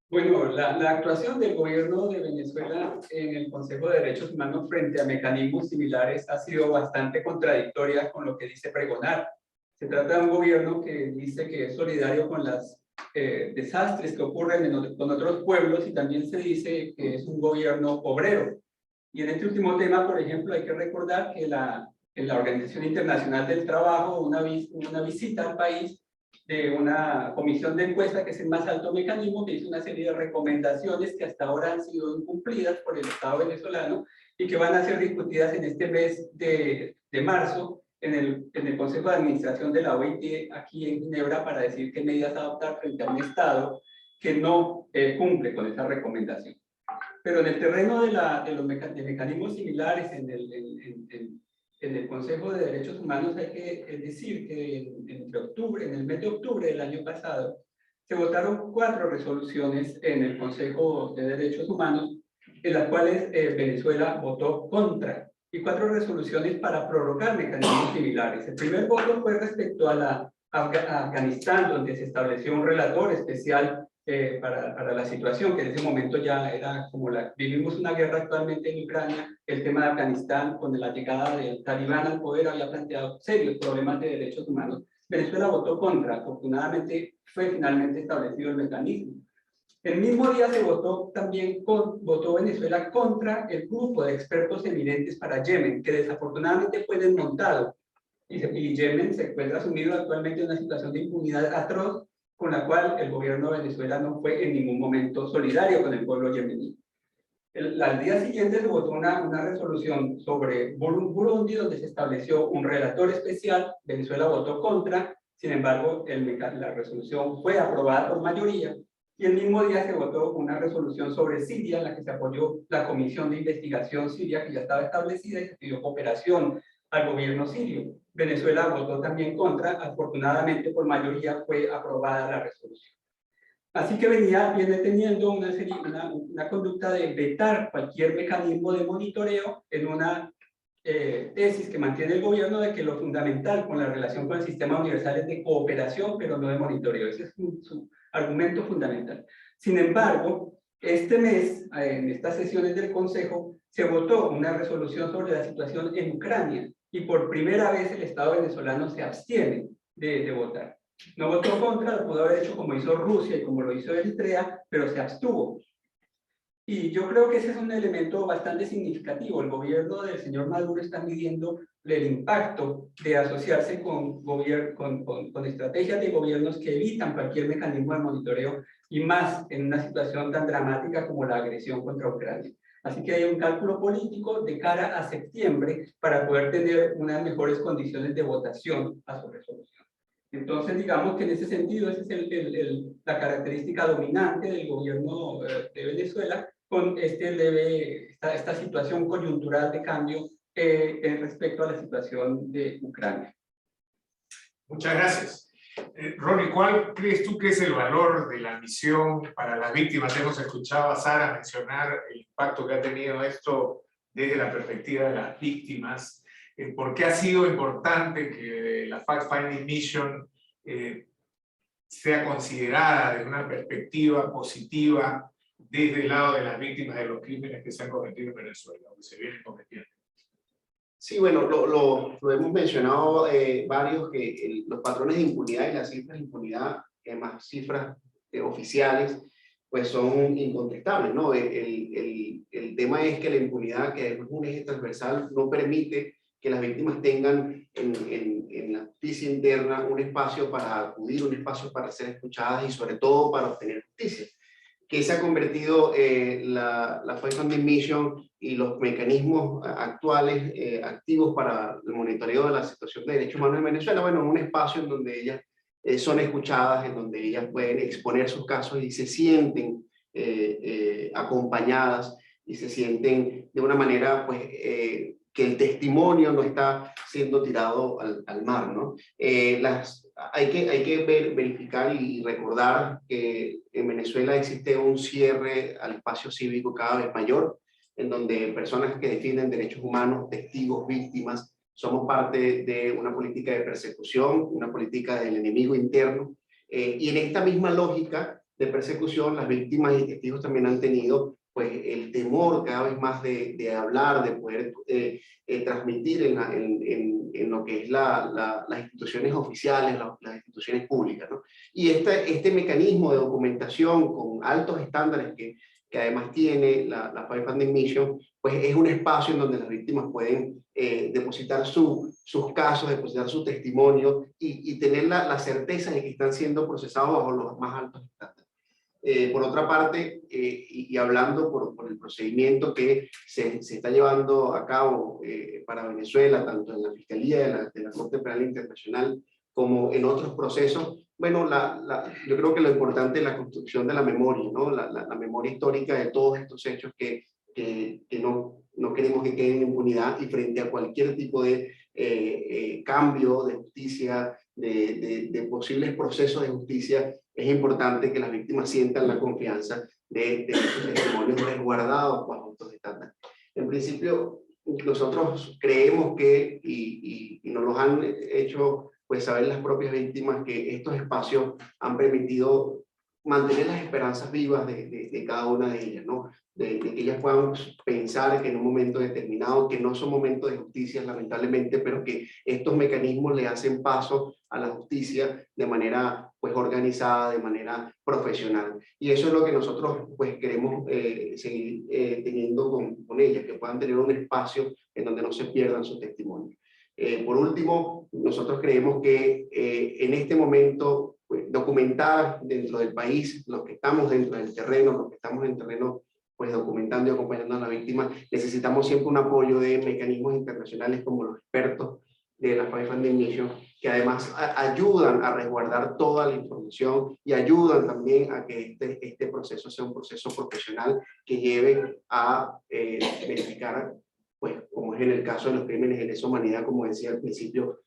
Bueno, la actuación del gobierno de Venezuela en el Consejo de Derechos Humanos frente a mecanismos similares ha sido bastante contradictoria con lo que dice pregonar. Se trata de un gobierno que dice que es solidario con las desastres que ocurren con otros pueblos, y también se dice que es un gobierno obrero. Y en este último tema, por ejemplo, hay que recordar que en la Organización Internacional del Trabajo, una visita al país de una comisión de encuesta, que es el más alto mecanismo, que hizo una serie de recomendaciones que hasta ahora han sido incumplidas por el Estado venezolano y que van a ser discutidas en este mes de marzo en el Consejo de Administración de la OIT aquí en Ginebra, para decir qué medidas adoptar frente a un Estado que no cumple con esa recomendación. Pero en el terreno de mecanismos similares en el Consejo de Derechos Humanos, hay que decir que en el mes de octubre del año pasado se votaron 4 resoluciones en el Consejo de Derechos Humanos, en las cuales Venezuela votó contra, y 4 resoluciones para prorrogar mecanismos similares. El primer voto fue respecto a Afganistán, donde se estableció un relator especial para la situación, que en ese momento ya era como vivimos una guerra actualmente en Ucrania. El tema de Afganistán, con la llegada del talibán al poder, había planteado serios problemas de derechos humanos. Venezuela votó contra, afortunadamente fue finalmente establecido el mecanismo. El mismo día se votó también, votó Venezuela contra el grupo de expertos eminentes para Yemen, que desafortunadamente fue desmontado, y Yemen se encuentra sumido actualmente en una situación de impunidad atroz, con la cual el gobierno de Venezuela no fue en ningún momento solidario con el pueblo yemení. Al día siguiente se votó una resolución sobre Burundi, donde se estableció un relator especial. Venezuela votó contra, sin embargo, la resolución fue aprobada por mayoría. Y el mismo día se votó una resolución sobre Siria, en la que se apoyó la Comisión de Investigación Siria, que ya estaba establecida, y se pidió cooperación al gobierno sirio. Venezuela votó también contra, afortunadamente por mayoría fue aprobada la resolución. Así que viene teniendo una conducta de vetar cualquier mecanismo de monitoreo, en una tesis que mantiene el gobierno de que lo fundamental con la relación con el sistema universal es de cooperación, pero no de monitoreo. Ese es su argumento fundamental. Sin embargo, este mes, en estas sesiones del Consejo, se votó una resolución sobre la situación en Ucrania, y por primera vez el Estado venezolano se abstiene de votar. No votó contra, lo pudo haber hecho como hizo Rusia y como lo hizo Eritrea, pero se abstuvo. Y yo creo que ese es un elemento bastante significativo. El gobierno del señor Maduro está midiendo el impacto de asociarse con estrategias de gobiernos que evitan cualquier mecanismo de monitoreo, y más en una situación tan dramática como la agresión contra Ucrania. Así que hay un cálculo político de cara a septiembre para poder tener unas mejores condiciones de votación a su resolución. Entonces, digamos que en ese sentido, esa es la característica dominante del gobierno de Venezuela, con esta situación coyuntural de cambio respecto a la situación de Ucrania. Muchas gracias. Ronnie, ¿cuál crees tú que es el valor de la misión para las víctimas? Hemos escuchado a Sara mencionar el impacto que ha tenido esto desde la perspectiva de las víctimas. ¿Por qué ha sido importante que la Fact Finding Mission sea considerada desde una perspectiva positiva desde el lado de las víctimas de los crímenes que se han cometido en Venezuela, o que se vienen cometiendo? Sí, bueno, lo hemos mencionado varios, que los patrones de impunidad y las cifras de impunidad, más cifras oficiales, pues son incontestables, ¿no? El tema es que la impunidad, que es un eje transversal, no permite que las víctimas tengan en la justicia interna un espacio para acudir, un espacio para ser escuchadas y sobre todo para obtener justicia. Que se ha convertido la Fact Finding Mission y los mecanismos actuales activos para el monitoreo de la situación de derechos humanos en Venezuela, bueno, en un espacio en donde ellas son escuchadas, en donde ellas pueden exponer sus casos y se sienten acompañadas y se sienten de una manera, pues, que el testimonio no está siendo tirado al mar, ¿no? Hay que verificar y recordar que en Venezuela existe un cierre al espacio cívico cada vez mayor, en donde personas que defienden derechos humanos, testigos, víctimas, somos parte de una política de persecución, una política del enemigo interno, y en esta misma lógica de persecución, las víctimas y testigos también han tenido pues el temor cada vez más de hablar, de poder transmitir en lo que es las instituciones oficiales, las instituciones públicas, ¿no? Y este mecanismo de documentación con altos estándares que además tiene la Five Funding Mission, pues es un espacio en donde las víctimas pueden depositar sus casos, depositar su testimonio y tener la certeza de que están siendo procesados bajo los más altos estándares. Por otra parte, y hablando por el procedimiento que se está llevando a cabo para Venezuela, tanto en la Fiscalía de la Corte Penal Internacional como en otros procesos, bueno, yo creo que lo importante es la construcción de la memoria, ¿no? La memoria histórica de todos estos hechos que no queremos que queden en impunidad, y frente a cualquier tipo de cambio de justicia, de posibles procesos de justicia, es importante que las víctimas sientan la confianza de sus testimonios resguardados bajo estos estándares. En principio, nosotros creemos que, y nos lo han hecho pues saber las propias víctimas, que estos espacios han permitido mantener las esperanzas vivas de cada una de ellas, ¿no? De que ellas puedan pensar que en un momento determinado, que no son momentos de justicia lamentablemente, pero que estos mecanismos le hacen paso a la justicia de manera pues organizada, de manera profesional. Y eso es lo que nosotros pues queremos seguir teniendo con ellas, que puedan tener un espacio en donde no se pierdan sus testimonios. Por último, nosotros creemos que en este momento pues, documentar dentro del país, los que estamos dentro del terreno, los que estamos en terreno pues documentando y acompañando a la víctima, necesitamos siempre un apoyo de mecanismos internacionales como los expertos de la Five Funding Mission, que además ayudan a resguardar toda la información y ayudan también a que este proceso sea un proceso profesional que lleve a verificar, pues como es en el caso de los crímenes de lesa humanidad, como decía al principio,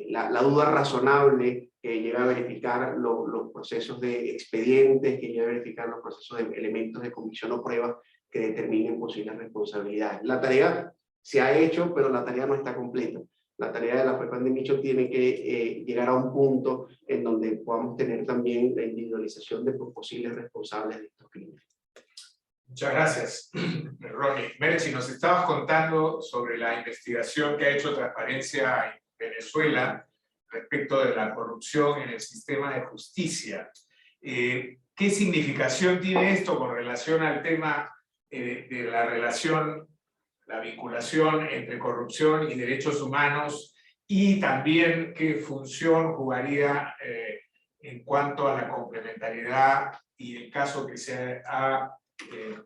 la duda razonable, que lleva a verificar los procesos de expedientes, que lleva a verificar los procesos de elementos de comisión o pruebas que determinen posibles responsabilidades. La tarea se ha hecho, pero la tarea no está completa. La tarea de la Five Funding Mission tiene que llegar a un punto en donde podamos tener también la individualización de posibles responsables de estos crímenes. Muchas gracias, Ronnie. Merchi, nos estabas contando sobre la investigación que ha hecho Transparencia en Venezuela respecto de la corrupción en el sistema de justicia. ¿Qué significación tiene esto con relación al tema de la relación, la vinculación entre corrupción y derechos humanos, y también qué función jugaría en cuanto a la complementariedad y el caso que se ha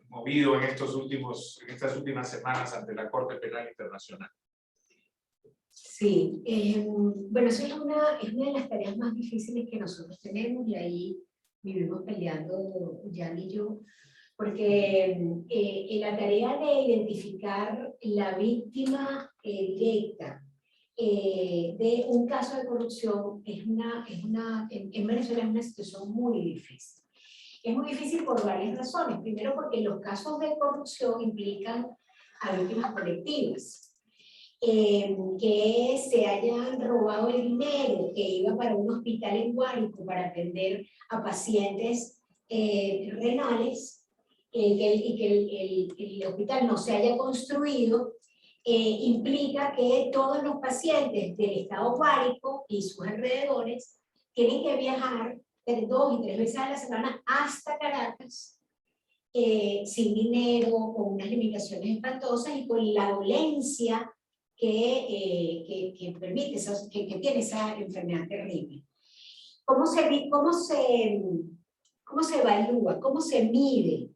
movido en estas últimas semanas ante la Corte Penal Internacional? Sí, bueno, eso es una de las tareas más difíciles que nosotros tenemos, y ahí vivimos peleando Jan y yo, porque en la tarea de identificar la víctima directa de un caso de corrupción en Venezuela es una situación muy difícil. Es muy difícil por varias razones. Primero, porque los casos de corrupción implican a víctimas colectivas. Que se hayan robado el dinero que iba para un hospital en Guárico para atender a pacientes renales, y que el hospital no se haya construido, implica que todos los pacientes del estado Guárico y sus alrededores tienen que viajar 2 y 3 veces a la semana hasta Caracas, sin dinero, con unas limitaciones espantosas y con la dolencia que permite, que tiene esa enfermedad terrible. ¿Cómo se evalúa, cómo se mide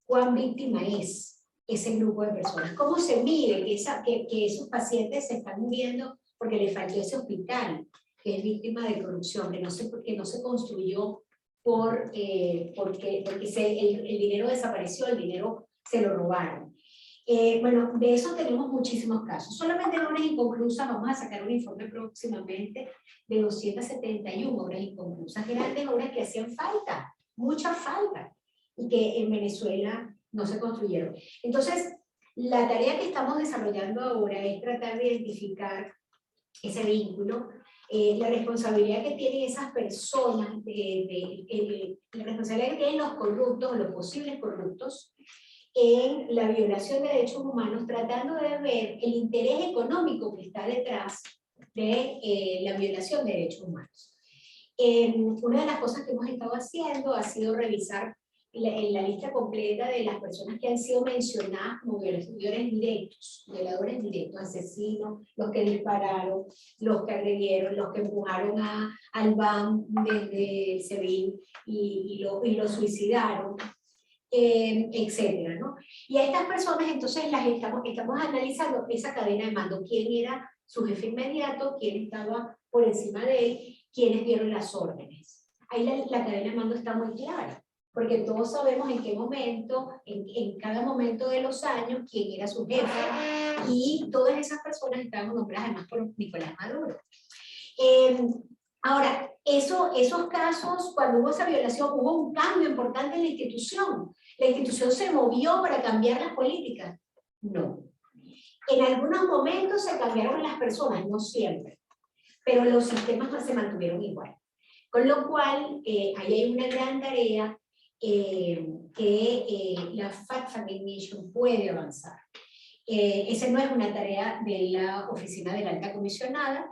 cuán víctima es ese grupo de personas? ¿Cómo se mide que esos pacientes se están muriendo porque le faltó ese hospital, que es víctima de corrupción, que no se construyó porque el dinero desapareció, el dinero se lo robaron? Bueno, de eso tenemos muchísimos casos. Solamente en obras inconclusas vamos a sacar un informe próximamente de 271 obras inconclusas, grandes obras que hacían falta, mucha falta, y que en Venezuela no se construyeron. Entonces, la tarea que estamos desarrollando ahora es tratar de identificar ese vínculo, la responsabilidad que tienen esas personas, la responsabilidad que tienen los corruptos o los posibles corruptos, en la violación de derechos humanos, tratando de ver el interés económico que está detrás de la violación de derechos humanos. Una de las cosas que hemos estado haciendo ha sido revisar la lista completa de las personas que han sido mencionadas como violadores directos, asesinos, los que dispararon, los que agredieron, los que empujaron al van desde el SEBIN y lo suicidaron, etcétera, ¿no? Y a estas personas entonces las estamos analizando esa cadena de mando, quién era su jefe inmediato, quién estaba por encima de él, quiénes dieron las órdenes. Ahí la cadena de mando está muy clara, porque todos sabemos en qué momento, en cada momento de los años, quién era su jefe, y todas esas personas estaban nombradas además por Nicolás Maduro. Ahora, esos casos, cuando hubo esa violación, hubo un cambio importante en la institución. ¿La institución se movió para cambiar las políticas? No. En algunos momentos se cambiaron las personas, no siempre, pero los sistemas se mantuvieron igual. Con lo cual, ahí hay una gran tarea que la Fact-Finding Mission puede avanzar. Esa no es una tarea de la Oficina de la Alta Comisionada,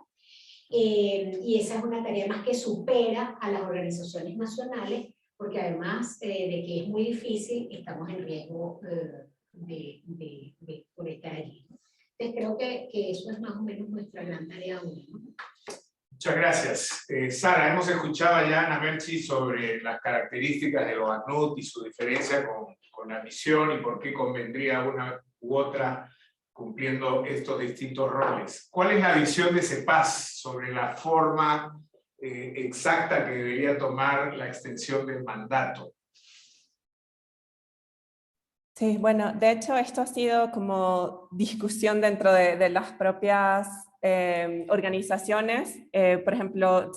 y esa es una tarea más que supera a las organizaciones nacionales, porque además de que es muy difícil, estamos en riesgo por estar allí. Entonces creo que eso es más o menos nuestra gran tarea hoy, ¿no? Muchas gracias. Sara, hemos escuchado ya a Ana Merchi sobre las características de los ACNUD y su diferencia con la misión y por qué convendría una u otra cumpliendo estos distintos roles. ¿Cuál es la visión de CEPAS sobre la forma exacta que debería tomar la extensión del mandato? Sí, bueno, de hecho esto ha sido como discusión dentro de las propias organizaciones. Por ejemplo,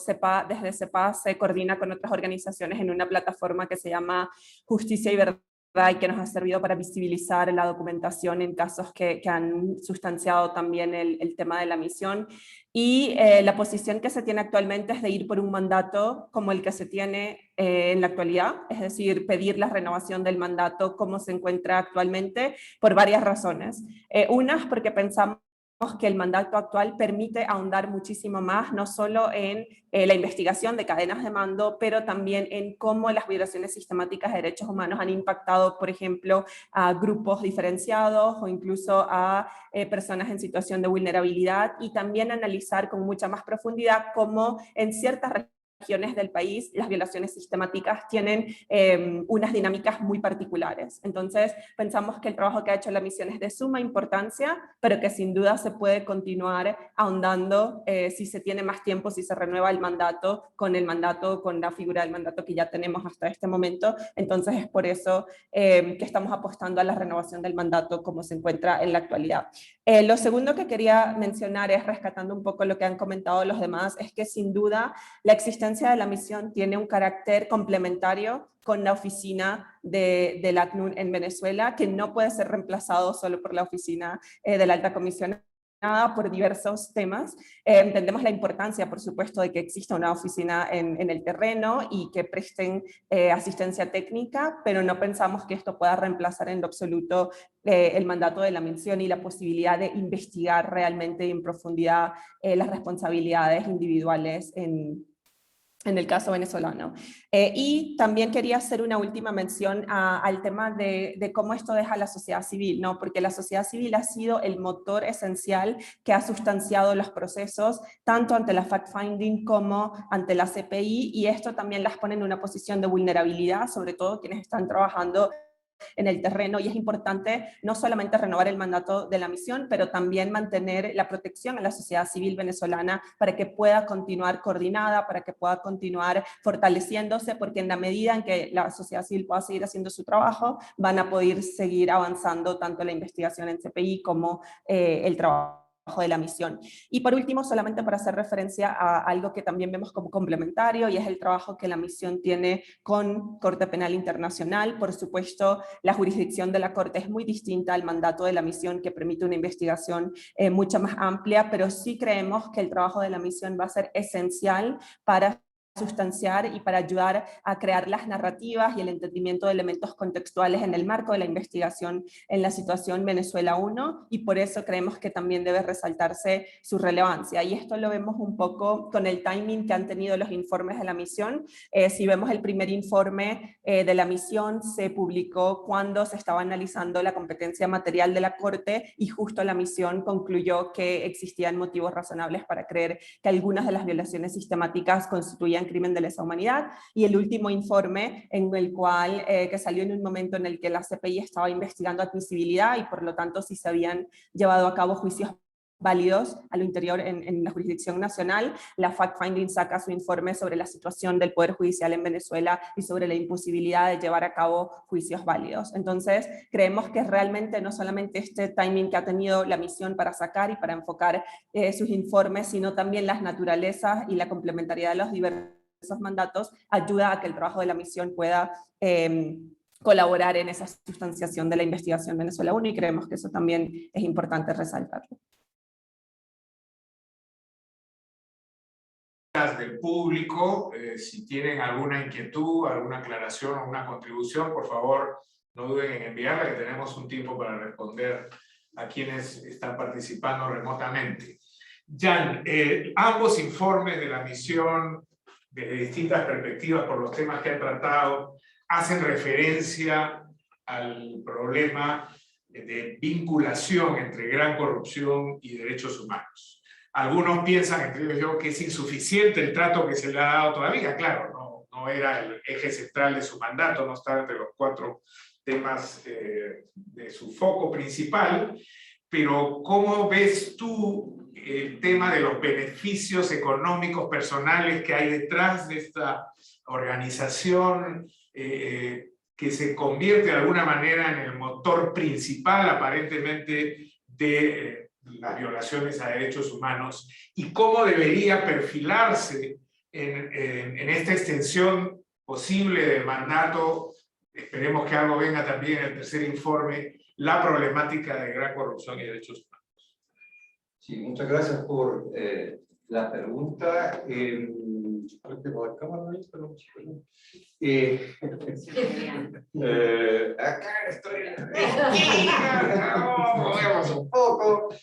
desde CEPAS se coordina con otras organizaciones en una plataforma que se llama Justicia y Verdad, y que nos ha servido para visibilizar la documentación en casos que han sustanciado también el tema de la misión. Y la posición que se tiene actualmente es de ir por un mandato como el que se tiene en la actualidad, es decir, pedir la renovación del mandato como se encuentra actualmente, por varias razones. Unas, porque pensamos que el mandato actual permite ahondar muchísimo más, no solo en la investigación de cadenas de mando, pero también en cómo las violaciones sistemáticas de derechos humanos han impactado, por ejemplo, a grupos diferenciados o incluso a personas en situación de vulnerabilidad, y también analizar con mucha más profundidad cómo en ciertas regiones del país las violaciones sistemáticas tienen unas dinámicas muy particulares. Entonces pensamos que el trabajo que ha hecho la misión es de suma importancia, pero que sin duda se puede continuar ahondando si se tiene más tiempo, si se renueva el mandato, con la figura del mandato que ya tenemos hasta este momento. Entonces es por eso que estamos apostando a la renovación del mandato como se encuentra en la actualidad. Lo segundo que quería mencionar es, rescatando un poco lo que han comentado los demás, es que sin duda la existencia de la misión tiene un carácter complementario con la oficina del ACNUR en Venezuela, que no puede ser reemplazado solo por la oficina de la Alta Comisionada por diversos temas. Entendemos la importancia, por supuesto, de que exista una oficina en el terreno y que presten asistencia técnica, pero no pensamos que esto pueda reemplazar en lo absoluto el mandato de la misión y la posibilidad de investigar realmente en profundidad las responsabilidades individuales en el caso venezolano. Y también quería hacer una última mención al tema de cómo esto deja a la sociedad civil, ¿no? Porque la sociedad civil ha sido el motor esencial que ha sustanciado los procesos, tanto ante la fact-finding como ante la CPI, y esto también las pone en una posición de vulnerabilidad, sobre todo quienes están trabajando en el terreno, y es importante no solamente renovar el mandato de la misión, pero también mantener la protección a la sociedad civil venezolana para que pueda continuar coordinada, para que pueda continuar fortaleciéndose, porque en la medida en que la sociedad civil pueda seguir haciendo su trabajo, van a poder seguir avanzando tanto la investigación en CPI como el trabajo de la misión. Y por último, solamente para hacer referencia a algo que también vemos como complementario, y es el trabajo que la misión tiene con Corte Penal Internacional. Por supuesto, la jurisdicción de la Corte es muy distinta al mandato de la misión, que permite una investigación mucho más amplia, pero sí creemos que el trabajo de la misión va a ser esencial para sustanciar y para ayudar a crear las narrativas y el entendimiento de elementos contextuales en el marco de la investigación en la situación Venezuela 1, y por eso creemos que también debe resaltarse su relevancia. Y esto lo vemos un poco con el timing que han tenido los informes de la misión. Si vemos el primer informe de la misión, se publicó cuando se estaba analizando la competencia material de la Corte, y justo la misión concluyó que existían motivos razonables para creer que algunas de las violaciones sistemáticas constituían crimen de lesa humanidad. Y el último informe, en el cual, que salió en un momento en el que la CPI estaba investigando admisibilidad y por lo tanto si se habían llevado a cabo juicios válidos a lo interior en la jurisdicción nacional. La fact-finding saca su informe sobre la situación del Poder Judicial en Venezuela y sobre la imposibilidad de llevar a cabo juicios válidos. Entonces, creemos que realmente no solamente este timing que ha tenido la misión para sacar y para enfocar sus informes, sino también las naturalezas y la complementariedad de los diversos mandatos ayuda a que el trabajo de la misión pueda colaborar en esa sustanciación de la investigación Venezuela 1, y creemos que eso también es importante resaltarlo. Del público, si tienen alguna inquietud, alguna aclaración o una contribución, por favor no duden en enviarla, que tenemos un tiempo para responder a quienes están participando remotamente. Jan, ambos informes de la misión, desde distintas perspectivas por los temas que han tratado, hacen referencia al problema de vinculación entre gran corrupción y derechos humanos. Algunos piensan, entre yo, que es insuficiente el trato que se le ha dado todavía. Claro, no era el eje central de su mandato, no estaba entre los 4 temas de su foco principal, pero ¿cómo ves tú el tema de los beneficios económicos personales que hay detrás de esta organización que se convierte de alguna manera en el motor principal, aparentemente, de las violaciones a derechos humanos, y cómo debería perfilarse en esta extensión posible del mandato? Esperemos que algo venga también en el tercer informe, la problemática de gran corrupción y derechos humanos. Sí, muchas gracias por la pregunta. Acá estoy. Movemos un poco.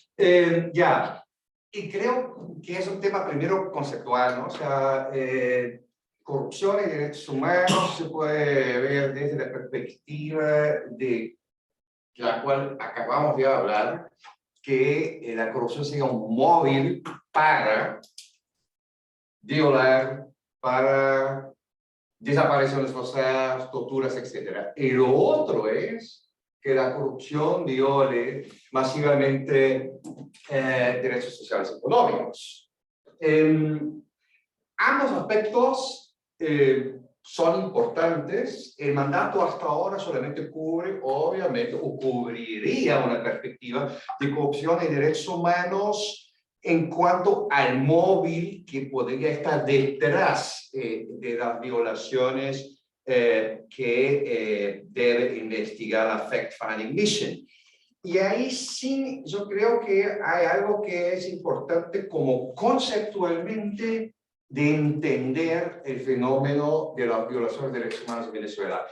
Ya. Y creo que es un tema primero conceptual, ¿no? O sea, corrupción y derechos humanos se puede ver desde la perspectiva de la cual acabamos de hablar, que la corrupción sea un móvil para violar, para desapariciones forzadas, torturas, etc. Y lo otro es que la corrupción viole masivamente derechos sociales y económicos. Ambos aspectos son importantes. El mandato hasta ahora solamente cubre, obviamente, o cubriría una perspectiva de corrupción y derechos humanos en cuanto al móvil que podría estar detrás de las violaciones que debe investigar la Fact-Finding Mission. Y ahí sí, yo creo que hay algo que es importante como conceptualmente de entender el fenómeno de las violaciones de derechos humanos en Venezuela.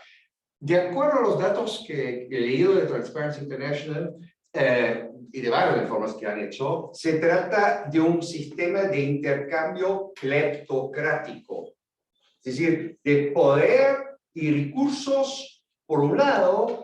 De acuerdo a los datos que he leído de Transparency International y de varios informes que han hecho, se trata de un sistema de intercambio cleptocrático, es decir, de poder y recursos por un lado,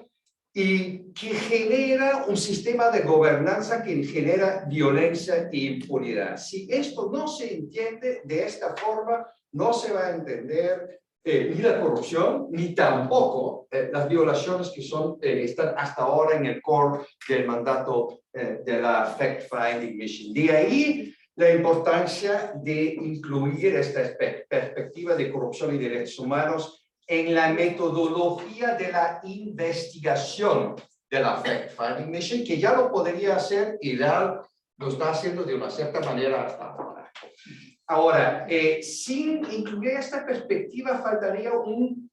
y que genera un sistema de gobernanza que genera violencia e impunidad. Si esto no se entiende de esta forma, no se va a entender ni la corrupción, ni tampoco las violaciones que están hasta ahora en el core del mandato de la Fact-Finding Mission. De ahí la importancia de incluir esta perspectiva de corrupción y derechos humanos en la metodología de la investigación de la Fact-Finding Mission, que ya lo podría hacer y ya lo está haciendo de una cierta manera hasta ahora. Ahora, sin incluir esta perspectiva, faltaría un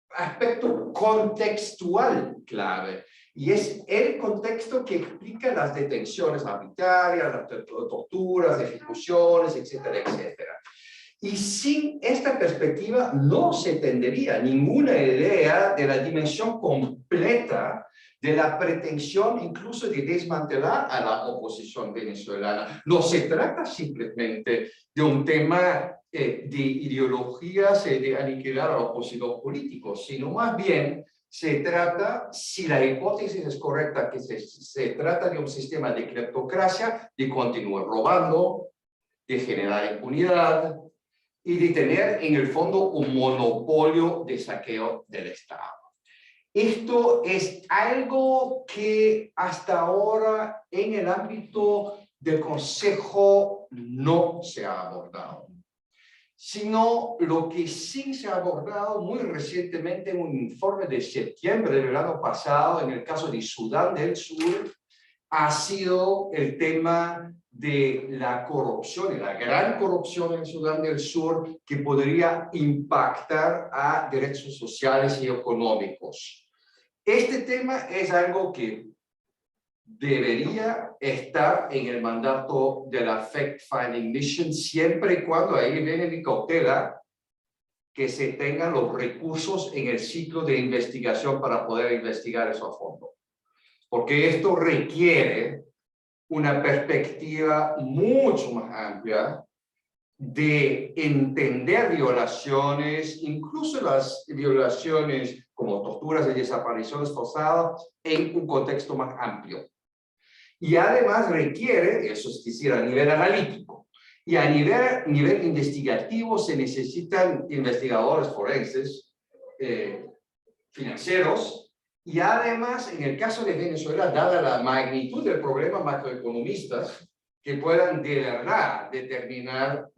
aspecto contextual clave, y es el contexto que explica las detenciones arbitrarias, las torturas, ejecuciones, etcétera, etcétera. Y sin esta perspectiva no se tendría ninguna idea de la dimensión completa de la pretensión incluso de desmantelar a la oposición venezolana. No se trata simplemente de un tema de ideologías de aniquilar a los opositores políticos, sino más bien se trata, si la hipótesis es correcta, que se trata de un sistema de cleptocracia, de continuar robando, de generar impunidad y de tener en el fondo un monopolio de saqueo del Estado. Esto es algo que hasta ahora en el ámbito del Consejo no se ha abordado, sino lo que sí se ha abordado muy recientemente en un informe de septiembre del año pasado en el caso de Sudán del Sur, ha sido el tema de la corrupción y la gran corrupción en Sudán del Sur que podría impactar a derechos sociales y económicos. Este tema es algo que debería estar en el mandato de la Fact-Finding Mission siempre y cuando ahí viene mi cautela que se tengan los recursos en el ciclo de investigación para poder investigar eso a fondo. Porque esto requiere una perspectiva mucho más amplia de entender violaciones, incluso las violaciones como torturas y desapariciones forzadas, en un contexto más amplio. Y además requiere, eso es decir, a nivel analítico, y a nivel investigativo se necesitan investigadores forenses, financieros, y además, en el caso de Venezuela, dada la magnitud del problema, macroeconomistas que puedan de verdad determinar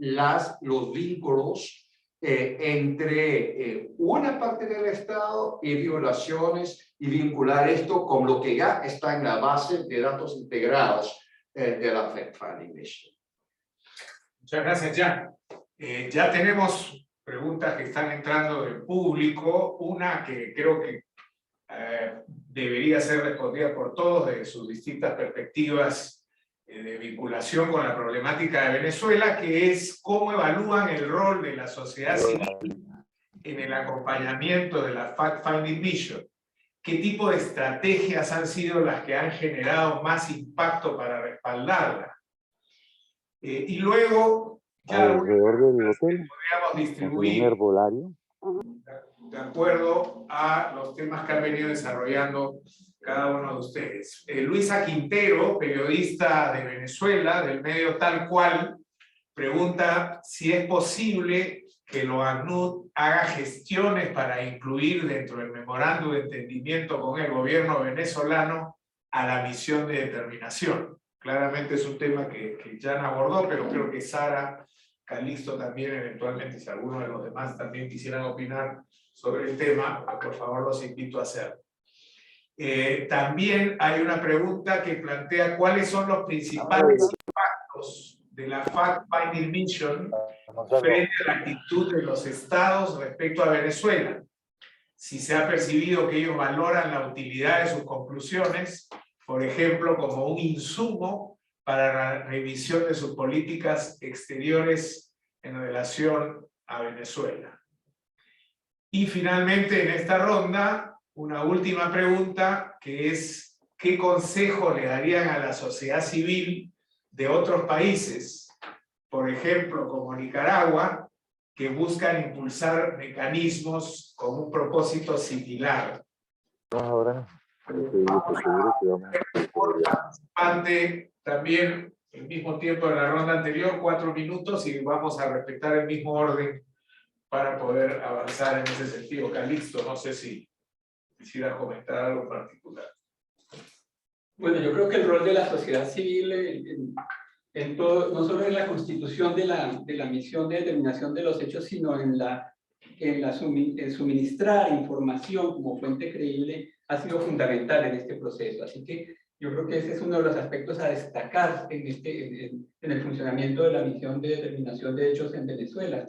los vínculos entre una parte del Estado y violaciones y vincular esto con lo que ya está en la base de datos integrados de la Fact-Finding Mission. Muchas gracias, Jan. Ya tenemos preguntas que están entrando del público. Una que creo que debería ser respondida por todos desde sus distintas perspectivas de vinculación con la problemática de Venezuela, que es cómo evalúan el rol de la sociedad civil en el acompañamiento de la Fact-Finding Mission. ¿Qué tipo de estrategias han sido las que han generado más impacto para respaldarla? Y luego, ya alrededor del hotel, podríamos distribuir un herbolario. de acuerdo a los temas que han venido desarrollando cada uno de ustedes. Luisa Quintero, periodista de Venezuela, del medio Tal Cual, pregunta si es posible que lo ACNUD haga gestiones para incluir dentro del memorándum de entendimiento con el gobierno venezolano a la misión de determinación. Claramente es un tema que Jan abordó, pero creo que Sara, Calixto también, eventualmente, si alguno de los demás también quisieran opinar sobre el tema, por favor los invito a hacerlo. También hay una pregunta que plantea cuáles son los principales impactos de la Fact-Finding Mission frente a la actitud de los estados respecto a Venezuela. Si se ha percibido que ellos valoran la utilidad de sus conclusiones, por ejemplo, como un insumo para la revisión de sus políticas exteriores en relación a Venezuela. Y finalmente, en esta ronda, una última pregunta, que es ¿qué consejo le darían a la sociedad civil de otros países, por ejemplo, como Nicaragua, que buscan impulsar mecanismos con un propósito similar? Ahora, participante también el mismo tiempo de la ronda anterior, 4 minutos, y vamos a respetar el mismo orden para poder avanzar en ese sentido. Calixto, no sé si quisiera comentar algo en particular. Bueno, yo creo que el rol de la sociedad civil en todo, no solo en la constitución de la misión de determinación de los hechos, sino en suministrar información como fuente creíble, ha sido fundamental en este proceso. Así que yo creo que ese es uno de los aspectos a destacar en el funcionamiento de la misión de determinación de hechos en Venezuela.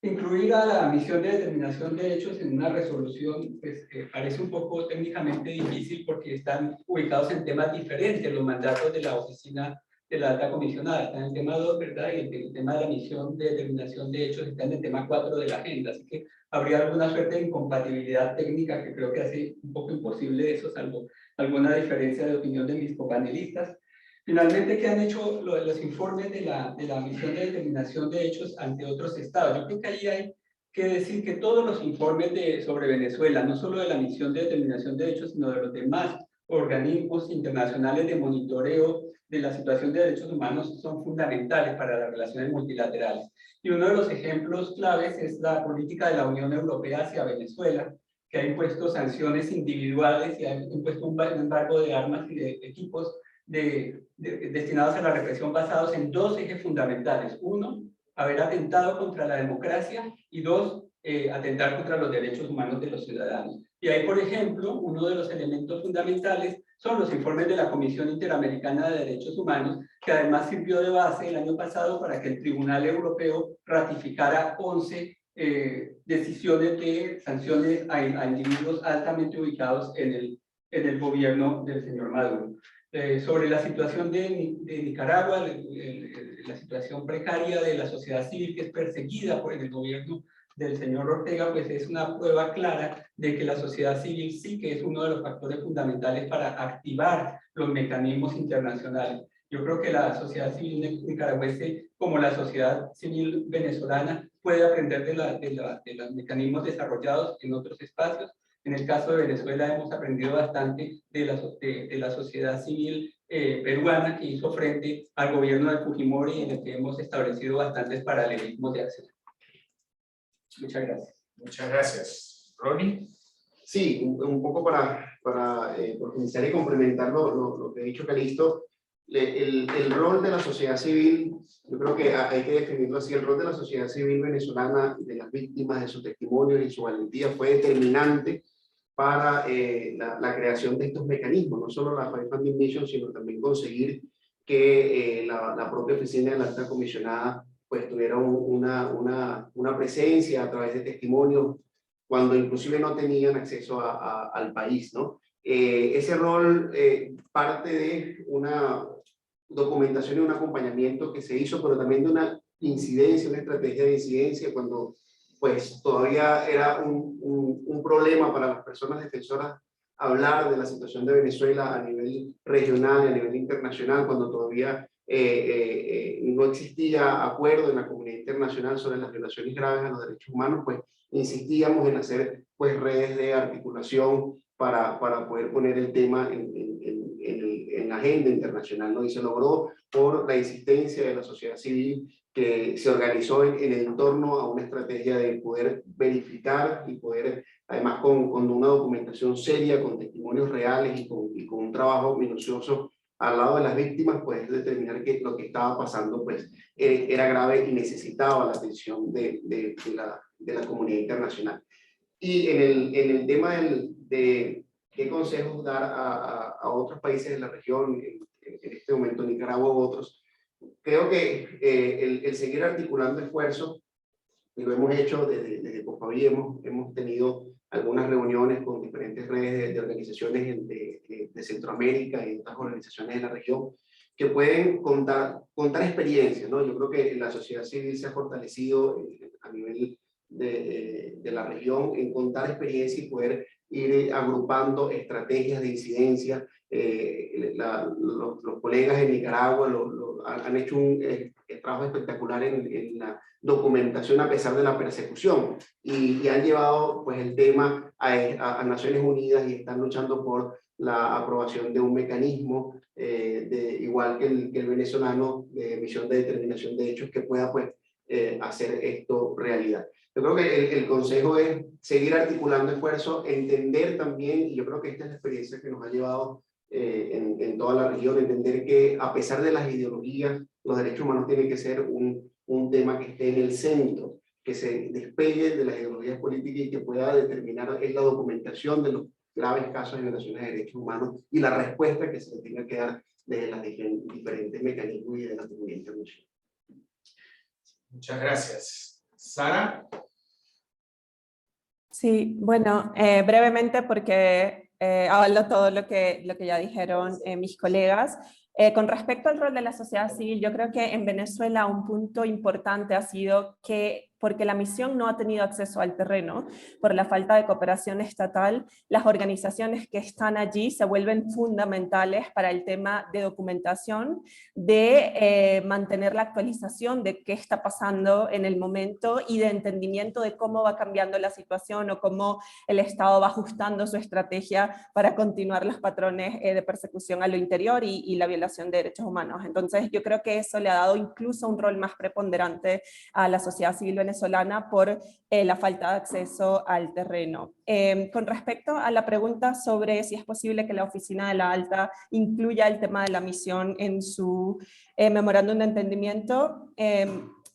Incluir a la misión de determinación de hechos en una resolución pues, parece un poco técnicamente difícil porque están ubicados en temas diferentes los mandatos de la Oficina de la alta comisionada. Está en el tema 2, ¿verdad? Y el tema de la misión de determinación de hechos está en el tema 4 de la agenda. Así que habría alguna suerte de incompatibilidad técnica que creo que hace un poco imposible eso, salvo alguna diferencia de opinión de mis copanelistas. Finalmente, ¿qué han hecho los informes de la misión de determinación de hechos ante otros estados? Yo creo que ahí hay que decir que todos los informes sobre Venezuela, no solo de la misión de determinación de hechos, sino de los demás organismos internacionales de monitoreo de la situación de derechos humanos, son fundamentales para las relaciones multilaterales. Y uno de los ejemplos claves es la política de la Unión Europea hacia Venezuela, que ha impuesto sanciones individuales y ha impuesto un embargo de armas y de equipos destinados a la represión basados en dos ejes fundamentales. Uno, haber atentado contra la democracia, y dos, atentar contra los derechos humanos de los ciudadanos. Y ahí, por ejemplo, uno de los elementos fundamentales son los informes de la Comisión Interamericana de Derechos Humanos, que además sirvió de base el año pasado para que el Tribunal Europeo ratificara 11 decisiones de sanciones a individuos altamente ubicados en el gobierno del señor Maduro. Sobre la situación de Nicaragua, la situación precaria de la sociedad civil que es perseguida por el gobierno del señor Ortega, pues es una prueba clara de que la sociedad civil sí que es uno de los factores fundamentales para activar los mecanismos internacionales. Yo creo que la sociedad civil nicaragüense, como la sociedad civil venezolana, puede aprender de los mecanismos desarrollados en otros espacios. En el caso de Venezuela hemos aprendido bastante de la sociedad civil peruana, que hizo frente al gobierno de Fujimori, y en el que hemos establecido bastantes paralelismos de acción. Muchas gracias. Muchas gracias. Ronnie. Sí, un poco para profundizar y complementar lo que ha dicho Calixto. El rol de la sociedad civil, yo creo que hay que definirlo así: el rol de la sociedad civil venezolana, de las víctimas, de sus testimonios y su valentía, fue determinante para la creación de estos mecanismos, no solo la Funding Mission, sino también conseguir que la propia oficina de la alta comisionada pues tuviera una presencia a través de testimonios cuando inclusive no tenían acceso al país, ¿no? Ese rol parte de una documentación y un acompañamiento que se hizo, pero también de una incidencia, una estrategia de incidencia cuando pues todavía era un problema para las personas defensoras hablar de la situación de Venezuela a nivel regional y a nivel internacional, cuando todavía no existía acuerdo en la comunidad internacional sobre las violaciones graves a los derechos humanos. Pues insistíamos en hacer pues redes de articulación para poder poner el tema en la agenda internacional, ¿no? Y se logró por la insistencia de la sociedad civil, que se organizó en el entorno a una estrategia de poder verificar y poder, además con una documentación seria, con testimonios reales y con un trabajo minucioso al lado de las víctimas, poder determinar que lo que estaba pasando pues era grave y necesitaba la atención de la comunidad internacional. Y en el tema de qué consejos dar a otros países de la región, en este momento Nicaragua u otros, creo que el seguir articulando esfuerzos, y lo hemos hecho desde COFAVI, hemos tenido algunas reuniones con diferentes redes de organizaciones de Centroamérica y otras organizaciones de la región que pueden contar experiencias, ¿no? Yo creo que la sociedad civil se ha fortalecido a nivel de la región en contar experiencias y poder ir agrupando estrategias de incidencia. Los colegas de Nicaragua han hecho un trabajo espectacular en la documentación a pesar de la persecución, y han llevado pues el tema a Naciones Unidas y están luchando por la aprobación de un mecanismo igual que el venezolano, de misión de determinación de hechos, que pueda pues hacer esto realidad. Yo creo que el consejo es seguir articulando esfuerzos, entender también, y yo creo que esta es la experiencia que nos ha llevado en toda la región, entender que a pesar de las ideologías, los derechos humanos tienen que ser un tema que esté en el centro, que se despegue de las ideologías políticas y que pueda determinar la documentación de los graves casos de violaciones de derechos humanos y la respuesta que se le tenga que dar desde los diferentes mecanismos y de la comunidad internacional. Muchas gracias. Sara. Sí, bueno, brevemente porque hablo todo lo que ya dijeron mis colegas. Con respecto al rol de la sociedad civil, yo creo que en Venezuela un punto importante ha sido que, porque la misión no ha tenido acceso al terreno, por la falta de cooperación estatal, las organizaciones que están allí se vuelven fundamentales para el tema de documentación, de mantener la actualización de qué está pasando en el momento y de entendimiento de cómo va cambiando la situación o cómo el Estado va ajustando su estrategia para continuar los patrones de persecución a lo interior y la violación de derechos humanos. Entonces yo creo que eso le ha dado incluso un rol más preponderante a la sociedad civil venezolana por la falta de acceso al terreno. Con respecto a la pregunta sobre si es posible que la Oficina de la Alta incluya el tema de la misión en su memorándum de entendimiento,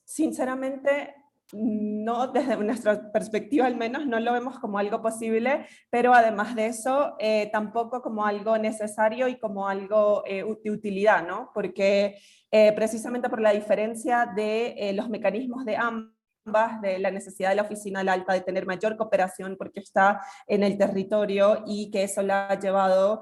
sinceramente no, desde nuestra perspectiva al menos, no lo vemos como algo posible, pero además de eso, tampoco como algo necesario y como algo de utilidad, ¿no? Porque precisamente por la diferencia de los mecanismos de ambas, de la necesidad de la Oficina de la Alta de tener mayor cooperación porque está en el territorio y que eso la ha llevado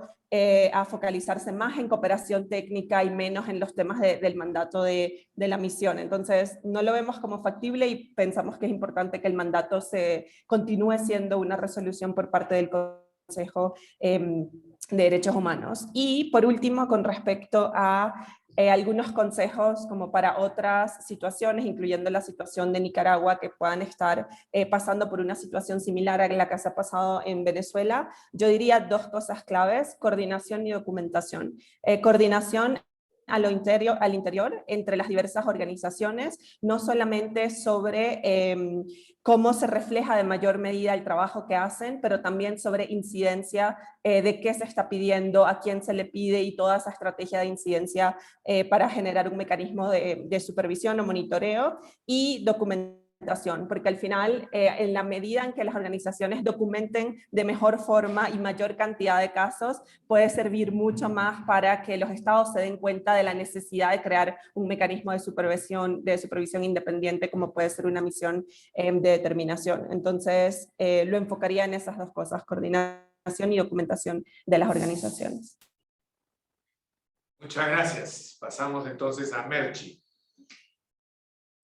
a focalizarse más en cooperación técnica y menos en los temas del mandato de la misión. Entonces, no lo vemos como factible y pensamos que es importante que el mandato se continúe siendo una resolución por parte del Consejo de Derechos Humanos. Y por último, con respecto a algunos consejos como para otras situaciones, incluyendo la situación de Nicaragua, que puedan estar pasando por una situación similar a la que se ha pasado en Venezuela, yo diría dos cosas claves: coordinación y documentación. Coordinación al interior entre las diversas organizaciones, no solamente sobre cómo se refleja de mayor medida el trabajo que hacen, pero también sobre incidencia de qué se está pidiendo, a quién se le pide y toda esa estrategia de incidencia para generar un mecanismo de supervisión o monitoreo, y documentación, porque al final, en la medida en que las organizaciones documenten de mejor forma y mayor cantidad de casos, puede servir mucho más para que los estados se den cuenta de la necesidad de crear un mecanismo de supervisión independiente, como puede ser una misión de determinación. Entonces, lo enfocaría en esas dos cosas: coordinación y documentación de las organizaciones. Muchas gracias. Pasamos entonces a Merchi.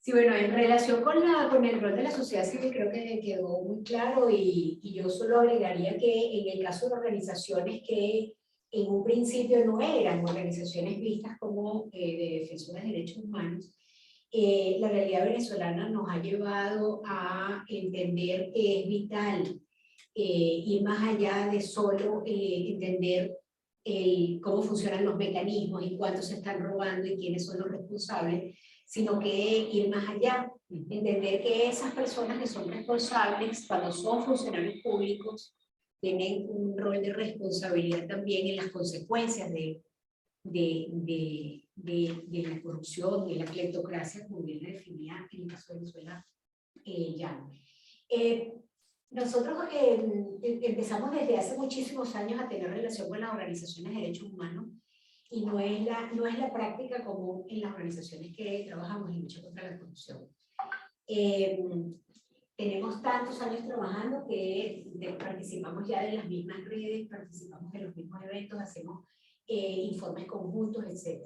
Sí, bueno, en relación con el rol de la sociedad civil creo que quedó muy claro, y yo solo agregaría que en el caso de organizaciones que en un principio no eran organizaciones vistas como de defensoras de derechos humanos, la realidad venezolana nos ha llevado a entender que es vital ir más allá de solo entender cómo funcionan los mecanismos y cuántos se están robando y quiénes son los responsables, sino que ir más allá, entender que esas personas que son responsables, cuando son funcionarios públicos, tienen un rol de responsabilidad también en las consecuencias de la corrupción y la cleptocracia, como bien la definía en el caso de Venezuela ya. Nosotros empezamos desde hace muchísimos años a tener relación con las organizaciones de derechos humanos, y no es la práctica común en las organizaciones que trabajamos en lucha contra la corrupción. Tenemos tantos años trabajando que participamos ya de las mismas redes, participamos de los mismos eventos, hacemos informes conjuntos, etc.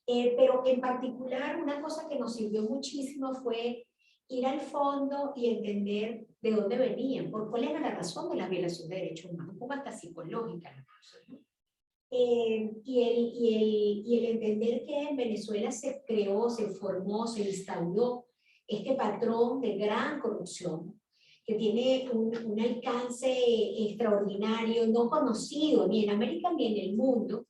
Pero en particular, una cosa que nos sirvió muchísimo fue ir al fondo y entender de dónde venían, cuál era la razón de la violación de derechos humanos, un poco hasta psicológica la cosa, ¿no? Y el entender que en Venezuela se creó, se formó, se instauró este patrón de gran corrupción que tiene un alcance extraordinario, no conocido ni en América ni en el mundo,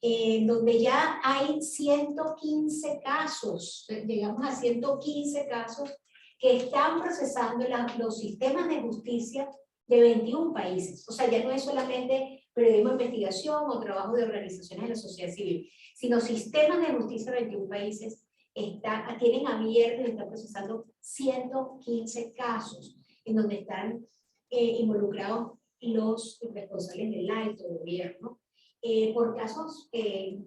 donde ya hay 115 casos, llegamos a 115 casos que están procesando los sistemas de justicia de 21 países. O sea, ya no es solamente periodismo de investigación o trabajo de organizaciones de la sociedad civil, sino sistemas de justicia de 21 países tienen abiertos y están procesando 115 casos en donde están involucrados los responsables del alto gobierno por casos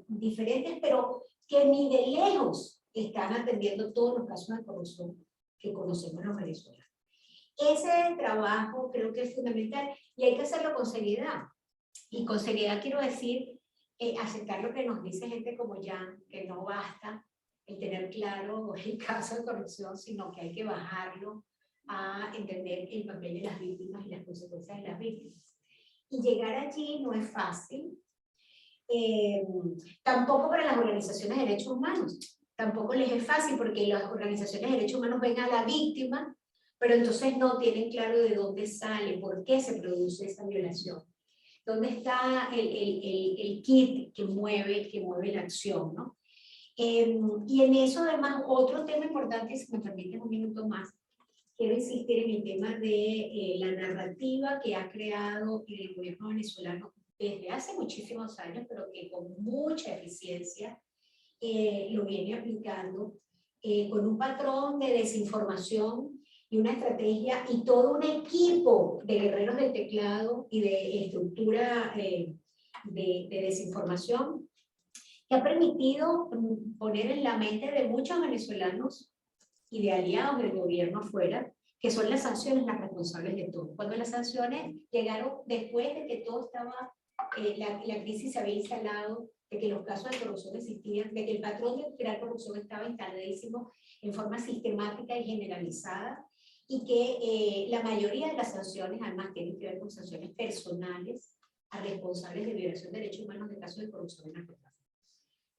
diferentes, pero que ni de lejos están atendiendo todos los casos de corrupción que conocemos en Venezuela. Ese trabajo creo que es fundamental y hay que hacerlo con seriedad. Y con seriedad quiero decir aceptar lo que nos dice gente como Jan, que no basta el tener claro el caso de corrupción, sino que hay que bajarlo a entender el papel de las víctimas y las consecuencias de las víctimas. Y llegar allí no es fácil, tampoco para las organizaciones de derechos humanos, tampoco les es fácil porque las organizaciones de derechos humanos ven a la víctima, pero entonces no tienen claro de dónde sale, por qué se produce esa violación, dónde está el kit que mueve la acción, ¿no? Y en eso además otro tema importante, si me permiten un minuto más, quiero insistir en el tema de la narrativa que ha creado el gobierno venezolano desde hace muchísimos años, pero que con mucha eficiencia lo viene aplicando, con un patrón de desinformación y una estrategia y todo un equipo de guerreros del teclado y de estructura de desinformación que ha permitido poner en la mente de muchos venezolanos y de aliados del gobierno afuera, que son las sanciones las responsables de todo. Cuando las sanciones llegaron después de que todo estaba, la crisis se había instalado, de que los casos de corrupción existían, de que el patrón de crear corrupción estaba instaladísimo en forma sistemática y generalizada, y que la mayoría de las sanciones además tienen que ver con sanciones personales a responsables de violación de derechos humanos en casos de corrupción y narcotráfico.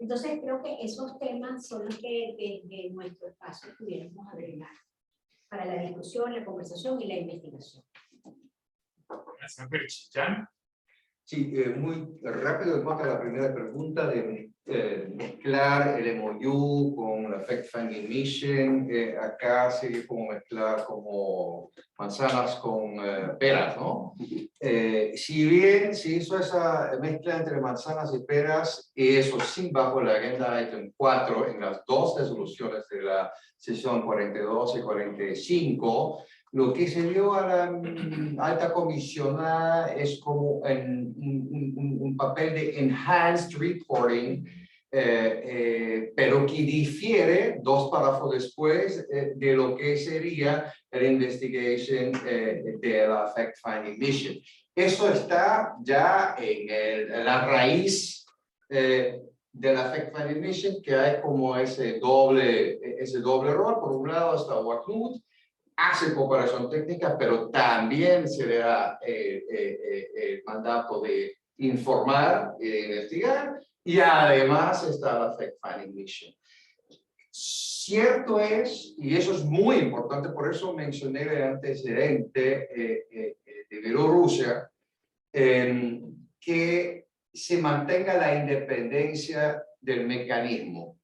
Entonces creo que esos temas son los que desde nuestro espacio pudiéramos agregar para la discusión, la conversación y la investigación. Gracias, Merchi. ¿Jan? Sí, muy rápido en cuanto a la primera pregunta de mezclar el MOU con la Fact Finding Mission. Acá sería como mezclar como manzanas con peras, ¿no? Si bien se hizo esa mezcla entre manzanas y peras, y eso sí bajo la agenda item 4 en las dos resoluciones de la sesión 42 y 45, lo que se dio a la alta comisionada es como un papel de enhanced reporting, pero que difiere dos párrafos después de lo que sería la investigation de la fact-finding mission. Eso está ya en la raíz de la fact-finding mission, que hay como ese doble rol. Por un lado está WACNUD, hace cooperación técnica, pero también se le da el mandato de informar y de investigar, y además está la fact-finding mission. Cierto es, y eso es muy importante, por eso mencioné el antecedente de Bielorrusia, que se mantenga la independencia del mecanismo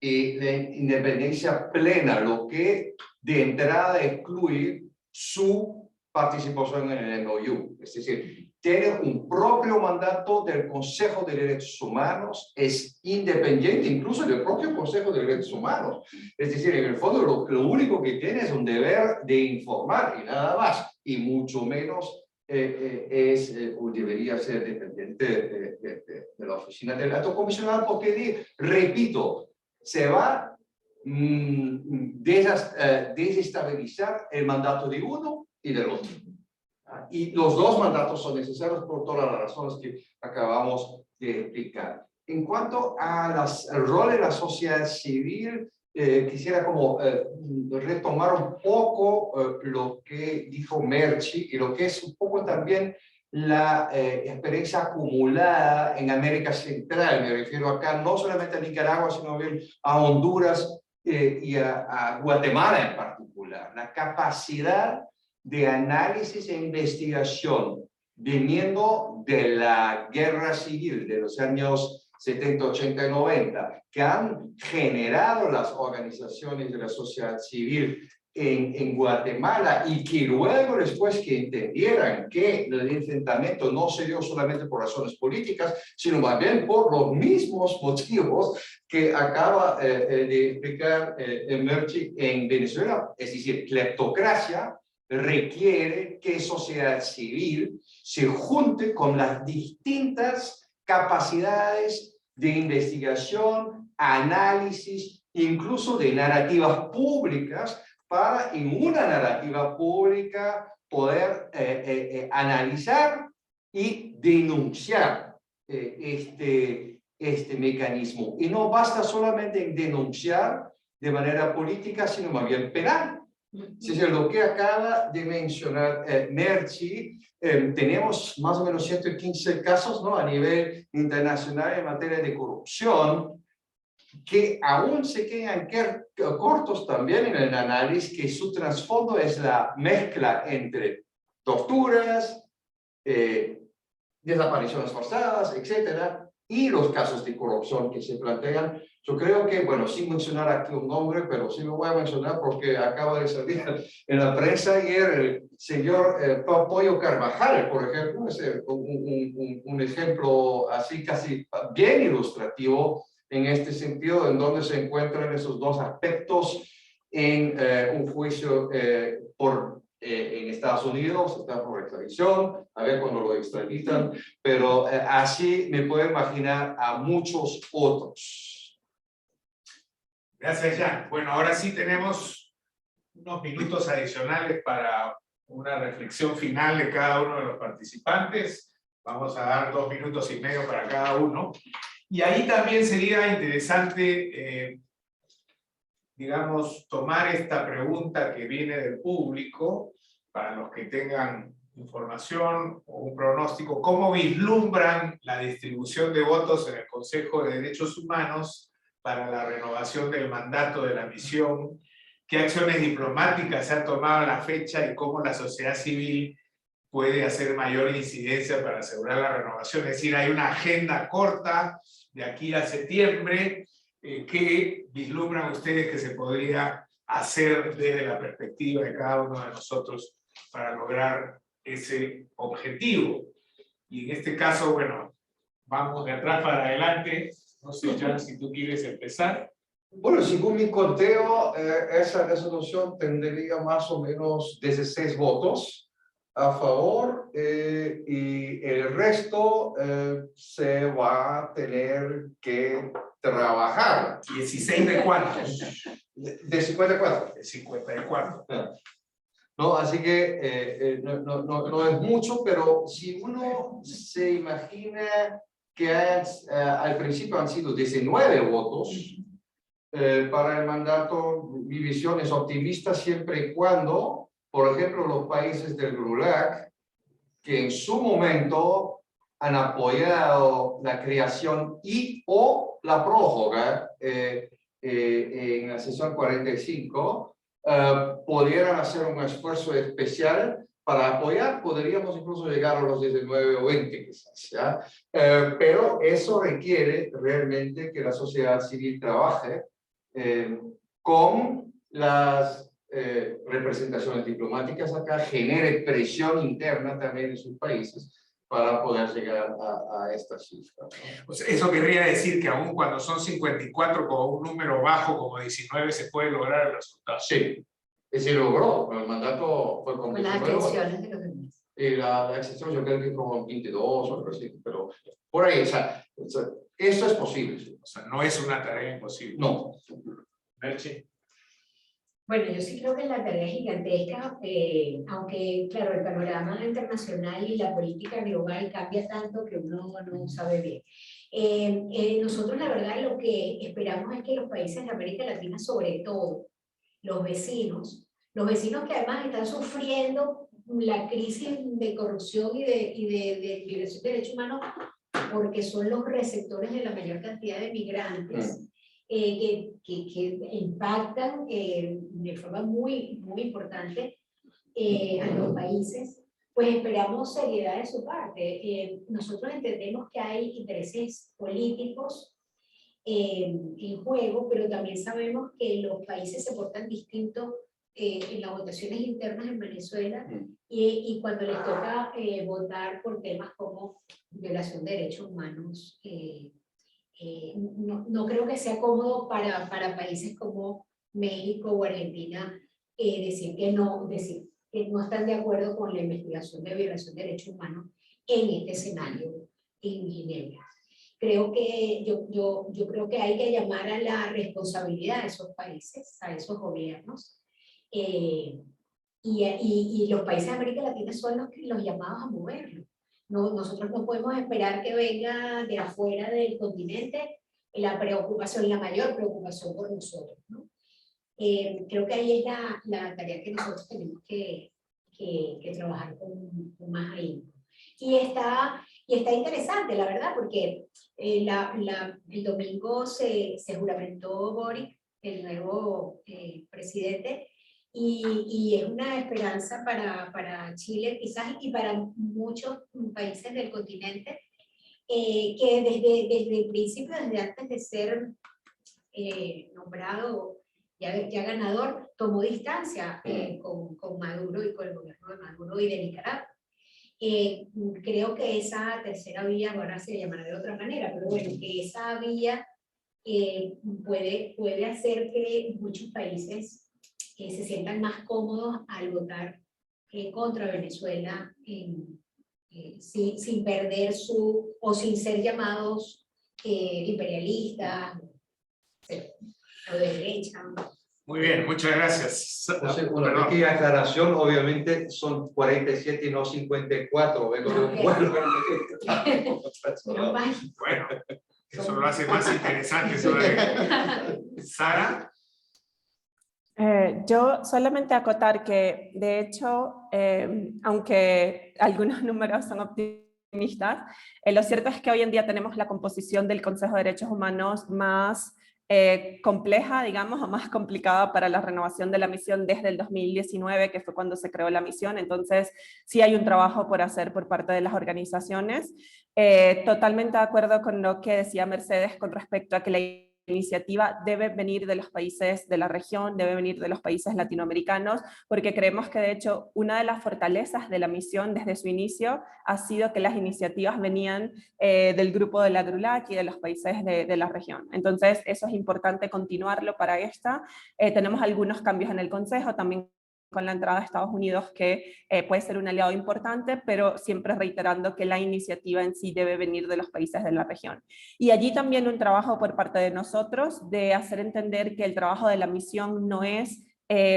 y la independencia plena, lo que de entrada excluye su participación en el MOU. Es decir, tiene un propio mandato del Consejo de Derechos Humanos, es independiente incluso del propio Consejo de Derechos Humanos. Es decir, en el fondo lo único que tiene es un deber de informar y nada más, y mucho menos o debería ser dependiente de la oficina del alto comisionado, porque, repito, se va a desestabilizar el mandato de uno y del otro. Y los dos mandatos son necesarios por todas las razones que acabamos de explicar. En cuanto al rol de la sociedad civil, quisiera como retomar un poco lo que dijo Merchi y lo que es un poco también la experiencia acumulada en América Central. Me refiero acá no solamente a Nicaragua, sino bien a Honduras y a Guatemala en particular. La capacidad de análisis e investigación viniendo de la guerra civil de los años 70, 80 y 90, que han generado las organizaciones de la sociedad civil en Guatemala, y que luego después que entendieran que el enfrentamiento no se dio solamente por razones políticas, sino más bien por los mismos motivos que acaba de explicar Merchi en Venezuela, es decir, cleptocracia requiere que sociedad civil se junte con las distintas capacidades de investigación, análisis, incluso de narrativas públicas, para en una narrativa pública poder analizar y denunciar este mecanismo. Y no basta solamente en denunciar de manera política, sino más bien penal. Es decir, lo que acaba de mencionar Merchi, tenemos más o menos 115 casos, ¿no?, a nivel internacional en materia de corrupción, que aún se quedan cortos también en el análisis, que su trasfondo es la mezcla entre torturas, desapariciones forzadas, etcétera, y los casos de corrupción que se plantean. Yo creo que, bueno, sin mencionar aquí un nombre, pero sí lo voy a mencionar porque acaba de salir en la prensa ayer el señor Pollo Carvajal, por ejemplo, es un ejemplo así casi bien ilustrativo en este sentido, en donde se encuentran esos dos aspectos en un juicio en Estados Unidos, está por extradición, a ver cuando lo extraditan, pero así me puedo imaginar a muchos otros. Gracias, Jan. Bueno, ahora sí tenemos unos minutos adicionales para una reflexión final de cada uno de los participantes. Vamos a dar 2 minutos y medio para cada uno. Y ahí también sería interesante, digamos, tomar esta pregunta que viene del público, para los que tengan información o un pronóstico, ¿cómo vislumbran la distribución de votos en el Consejo de Derechos Humanos para la renovación del mandato de la misión? ¿Qué acciones diplomáticas se han tomado a la fecha y cómo la sociedad civil puede hacer mayor incidencia para asegurar la renovación? Es decir, hay una agenda corta de aquí a septiembre. ¿Qué vislumbran ustedes que se podría hacer desde la perspectiva de cada uno de nosotros para lograr ese objetivo? Y en este caso, bueno, vamos de atrás para adelante. No sé, Jan, si tú quieres empezar. Bueno, según mi conteo, esa resolución tendría más o menos 16 votos a favor y el resto se va a tener que trabajar. ¿16 de cuántos? De 54. De 54. No, así que no es mucho, pero si uno se imagina que al principio han sido 19 votos, para el mandato, mi visión es optimista siempre y cuando, por ejemplo, los países del GRULAC, que en su momento han apoyado la creación y o la prórroga en la sesión 45, pudieran hacer un esfuerzo especial para apoyar, podríamos incluso llegar a los 19 o 20 quizás, ¿ya? Pero eso requiere realmente que la sociedad civil trabaje con las representaciones diplomáticas acá, genere presión interna también en sus países para poder llegar a esta cifra, ¿no? O sea, eso querría decir que aún cuando son 54 con un número bajo como 19 se puede lograr el resultado. Sí, se logró, el mandato fue con Con las abstenciones de los demás. Y la excepción yo creo que como 22 o algo así, pero por ahí, o sea, eso es posible. ¿Sí? O sea, no es una tarea imposible. No. Merchi. Bueno, yo sí creo que la tarea es gigantesca, aunque, claro, el panorama internacional y la política global cambia tanto que uno no sabe bien. Nosotros, la verdad, lo que esperamos es que los países de América Latina, sobre todo, los vecinos que además están sufriendo la crisis de corrupción y de violación de derechos humanos, porque son los receptores de la mayor cantidad de migrantes, que impactan de forma muy importante a los países, pues esperamos seriedad de su parte. Nosotros entendemos que hay intereses políticos en juego, pero también sabemos que los países se portan distinto en las votaciones internas en Venezuela y cuando les toca votar por temas como violación de derechos humanos. No creo que sea cómodo para países como México o Argentina decir que no están de acuerdo con la investigación de violación de derechos humanos en este escenario en Ginebra. Creo que yo creo que hay que llamar a la responsabilidad de esos países, a esos gobiernos, y los países de América Latina son los llamados a moverlo. nosotros no podemos esperar que venga de afuera del continente la preocupación, la mayor preocupación por nosotros, ¿no? Creo que ahí es la tarea que nosotros tenemos que trabajar con más ahínco. Y está interesante, la verdad, porque el domingo se juramentó Boric, el nuevo presidente, y es una esperanza para Chile quizás y para muchos países del continente, que desde el principio, desde antes de ser nombrado ya ganador, tomó distancia con Maduro y con el gobierno de Maduro y de Nicaragua. Creo que esa tercera vía, ahora se llamará de otra manera, pero bueno, que esa vía puede hacer que muchos países se sientan más cómodos al votar contra Venezuela sin perder o sin ser llamados imperialistas o de derecha. Muy bien, muchas gracias. Una pequeña aclaración, obviamente son 47 y no 54. Vengo de un pueblo. Bueno, eso lo hace más interesante todavía. Sara. Yo solamente acotar que, de hecho, aunque algunos números son optimistas, lo cierto es que hoy en día tenemos la composición del Consejo de Derechos Humanos más compleja, digamos, o más complicada para la renovación de la misión desde el 2019, que fue cuando se creó la misión. Entonces, sí hay un trabajo por hacer por parte de las organizaciones. Totalmente de acuerdo con lo que decía Mercedes con respecto a que la iniciativa debe venir de los países de la región, debe venir de los países latinoamericanos, porque creemos que de hecho una de las fortalezas de la misión desde su inicio ha sido que las iniciativas venían del grupo de la GRULAC y de los países de la región. Entonces eso es importante continuarlo para esta. Tenemos algunos cambios en el Consejo, también con la entrada de Estados Unidos, que puede ser un aliado importante, pero siempre reiterando que la iniciativa en sí debe venir de los países de la región. Y allí también un trabajo por parte de nosotros de hacer entender que el trabajo de la misión no es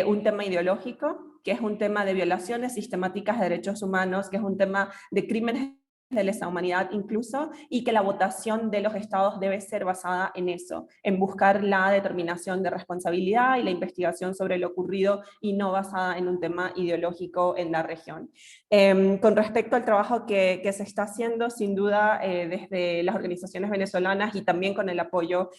un tema ideológico, que es un tema de violaciones sistemáticas de derechos humanos, que es un tema de crímenes de lesa humanidad incluso, y que la votación de los estados debe ser basada en eso, en buscar la determinación de responsabilidad y la investigación sobre lo ocurrido y no basada en un tema ideológico en la región. Con respecto al trabajo que se está haciendo, sin duda desde las organizaciones venezolanas y también con el apoyo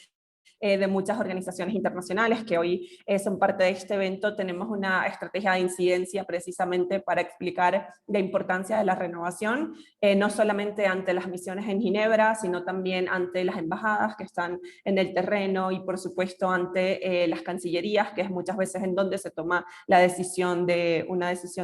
de muchas organizaciones internacionales que hoy son parte de este evento, tenemos una estrategia de incidencia precisamente para explicar la importancia de la renovación, no solamente ante las misiones en Ginebra, sino también ante las embajadas que están en el terreno y por supuesto ante las cancillerías, que es muchas veces en donde se toma una decisión de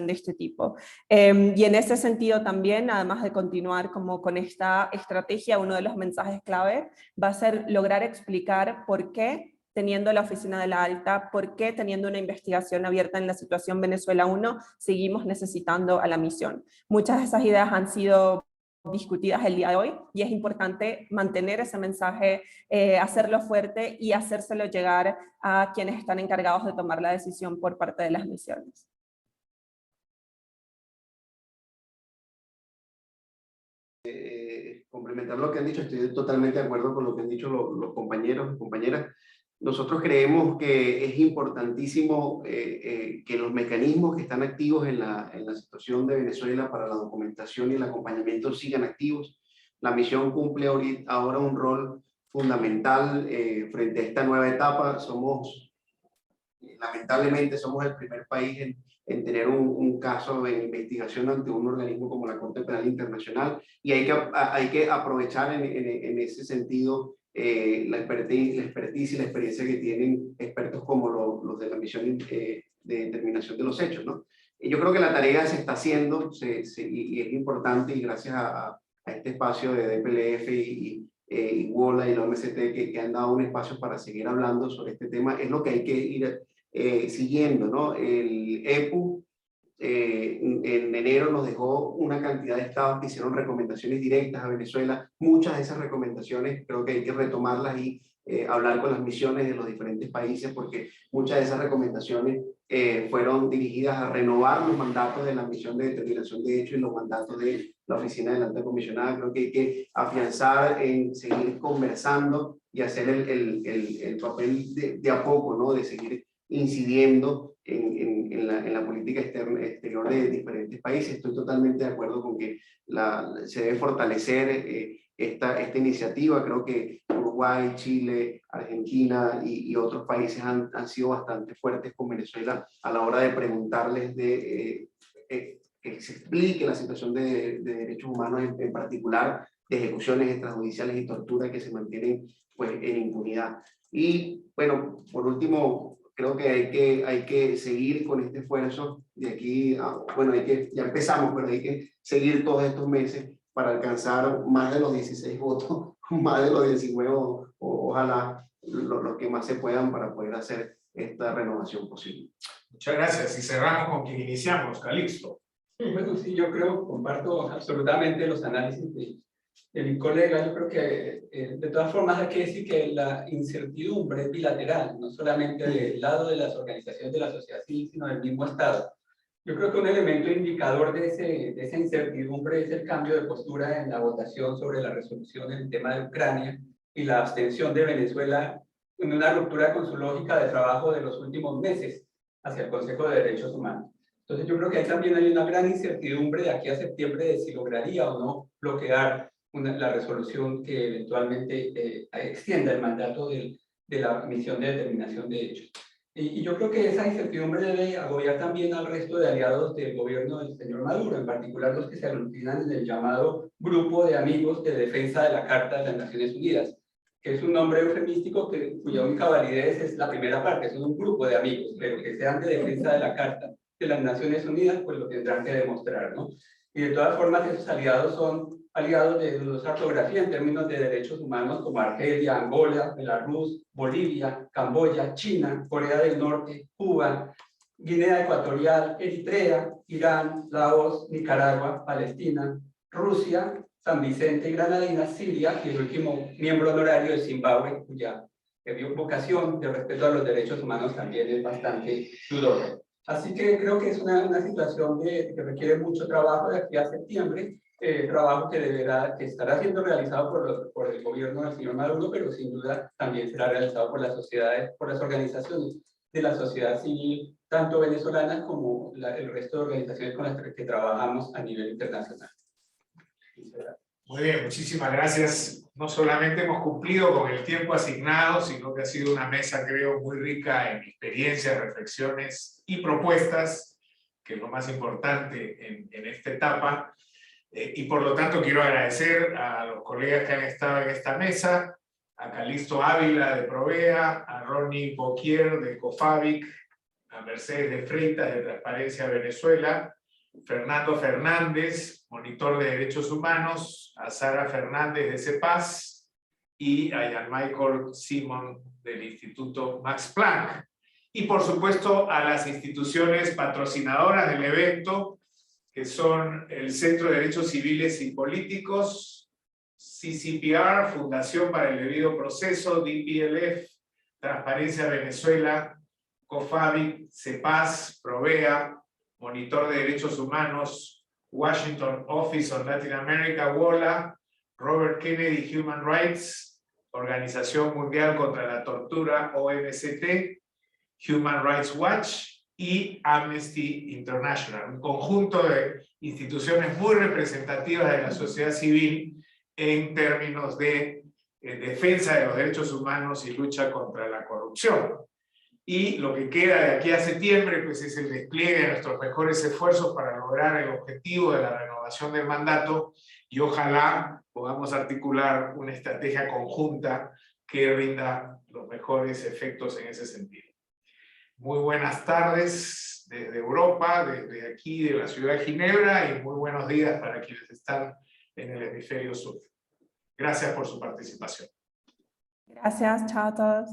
este tipo. Y en ese sentido también, además de continuar como con esta estrategia, uno de los mensajes clave va a ser lograr explicar por qué, teniendo la oficina de la Alta, por qué teniendo una investigación abierta en la situación Venezuela 1, seguimos necesitando a la misión. Muchas de esas ideas han sido discutidas el día de hoy y es importante mantener ese mensaje, hacerlo fuerte y hacérselo llegar a quienes están encargados de tomar la decisión por parte de las misiones. Complementar lo que han dicho, estoy totalmente de acuerdo con lo que han dicho los compañeros y compañeras. Nosotros creemos que es importantísimo que los mecanismos que están activos en la situación de Venezuela para la documentación y el acompañamiento sigan activos. La misión cumple ahora un rol fundamental frente a esta nueva etapa. Lamentablemente somos el primer país en tener un caso de investigación ante un organismo como la Corte Penal Internacional, y hay que aprovechar en ese sentido la expertise y la experiencia que tienen expertos como los de la misión de determinación de los hechos, ¿no? Yo creo que la tarea se está haciendo y es importante, y gracias a este espacio de DPLF y WOLA y la OMCT que han dado un espacio para seguir hablando sobre este tema, es lo que hay que ir siguiendo, ¿no? El EPU en enero nos dejó una cantidad de estados que hicieron recomendaciones directas a Venezuela. Muchas de esas recomendaciones creo que hay que retomarlas y hablar con las misiones de los diferentes países, porque muchas de esas recomendaciones fueron dirigidas a renovar los mandatos de la misión de determinación de hechos y los mandatos de la oficina de la alta comisionada. Creo que hay que afianzar en seguir conversando y hacer el papel de a poco, ¿no? De seguir incidiendo en la política exterior de diferentes países. Estoy totalmente de acuerdo con que se debe fortalecer esta iniciativa. Creo que Uruguay, Chile, Argentina y otros países han sido bastante fuertes con Venezuela a la hora de preguntarles que se explique la situación de derechos humanos, en particular de ejecuciones extrajudiciales y tortura que se mantienen pues, en impunidad. Y bueno, por último, creo que hay que seguir con este esfuerzo de aquí, bueno, ya empezamos, pero hay que seguir todos estos meses para alcanzar más de los 16 votos, más de los 19, ojalá los que más se puedan para poder hacer esta renovación posible. Muchas gracias. Y cerramos con quien iniciamos, Calixto. Bueno, sí, yo creo, comparto absolutamente los análisis de mi colega. Yo creo que de todas formas hay que decir que la incertidumbre es bilateral, no solamente del lado de las organizaciones de la sociedad civil, sino del mismo Estado. Yo creo que un elemento indicador de esa incertidumbre es el cambio de postura en la votación sobre la resolución en el tema de Ucrania y la abstención de Venezuela en una ruptura con su lógica de trabajo de los últimos meses hacia el Consejo de Derechos Humanos. Entonces yo creo que ahí también hay una gran incertidumbre de aquí a septiembre de si lograría o no bloquear la resolución que eventualmente extienda el mandato de la Misión de Determinación de Hechos. Y yo creo que esa incertidumbre debe agobiar también al resto de aliados del gobierno del señor Maduro, en particular los que se aglutinan en el llamado Grupo de Amigos de Defensa de la Carta de las Naciones Unidas, que es un nombre eufemístico cuya única validez es la primera parte, son un grupo de amigos, pero que sean de defensa de la Carta de las Naciones Unidas, pues lo tendrán que demostrar, ¿no? Y de todas formas, esos aliados son aliados de dudosa ortografía en términos de derechos humanos, como Argelia, Angola, Belarus, Bolivia, Camboya, China, Corea del Norte, Cuba, Guinea Ecuatorial, Eritrea, Irán, Laos, Nicaragua, Palestina, Rusia, San Vicente y Granadinas, Siria y el último miembro honorario de Zimbabue, cuya vocación de respeto a los derechos humanos también es bastante dudosa. Así que creo que es una situación que requiere mucho trabajo de aquí a septiembre, trabajo que estará siendo realizado por el gobierno del señor Maduro, pero sin duda también será realizado por las sociedades, por las organizaciones de la sociedad civil, tanto venezolanas como el resto de organizaciones con las que trabajamos a nivel internacional. Muy bien, muchísimas gracias. No solamente hemos cumplido con el tiempo asignado, sino que ha sido una mesa, creo, muy rica en experiencias, reflexiones y propuestas, que es lo más importante en esta etapa. Y por lo tanto quiero agradecer a los colegas que han estado en esta mesa, a Calixto Ávila de Provea, a Ronnie Poquier de COFAVIC, a Mercedes de Freitas de Transparencia Venezuela, Fernando Fernández, monitor de derechos humanos, a Sara Fernández de CEPAS y a Jan Michael Simon del Instituto Max Planck. Y por supuesto a las instituciones patrocinadoras del evento, que son el Centro de Derechos Civiles y Políticos, CCPR, Fundación para el Debido Proceso, DPLF, Transparencia Venezuela, COFAVIC, CEPAS, Provea, Monitor de Derechos Humanos, Washington Office on Latin America, WOLA, Robert Kennedy Human Rights, Organización Mundial contra la Tortura, OMCT, Human Rights Watch y Amnesty International, un conjunto de instituciones muy representativas de la sociedad civil en términos de defensa de los derechos humanos y lucha contra la corrupción. Y lo que queda de aquí a septiembre pues, es el despliegue de nuestros mejores esfuerzos para lograr el objetivo de la renovación del mandato y ojalá podamos articular una estrategia conjunta que rinda los mejores efectos en ese sentido. Muy buenas tardes desde Europa, desde aquí de la ciudad de Ginebra y muy buenos días para quienes están en el hemisferio sur. Gracias por su participación. Gracias, chao a todos.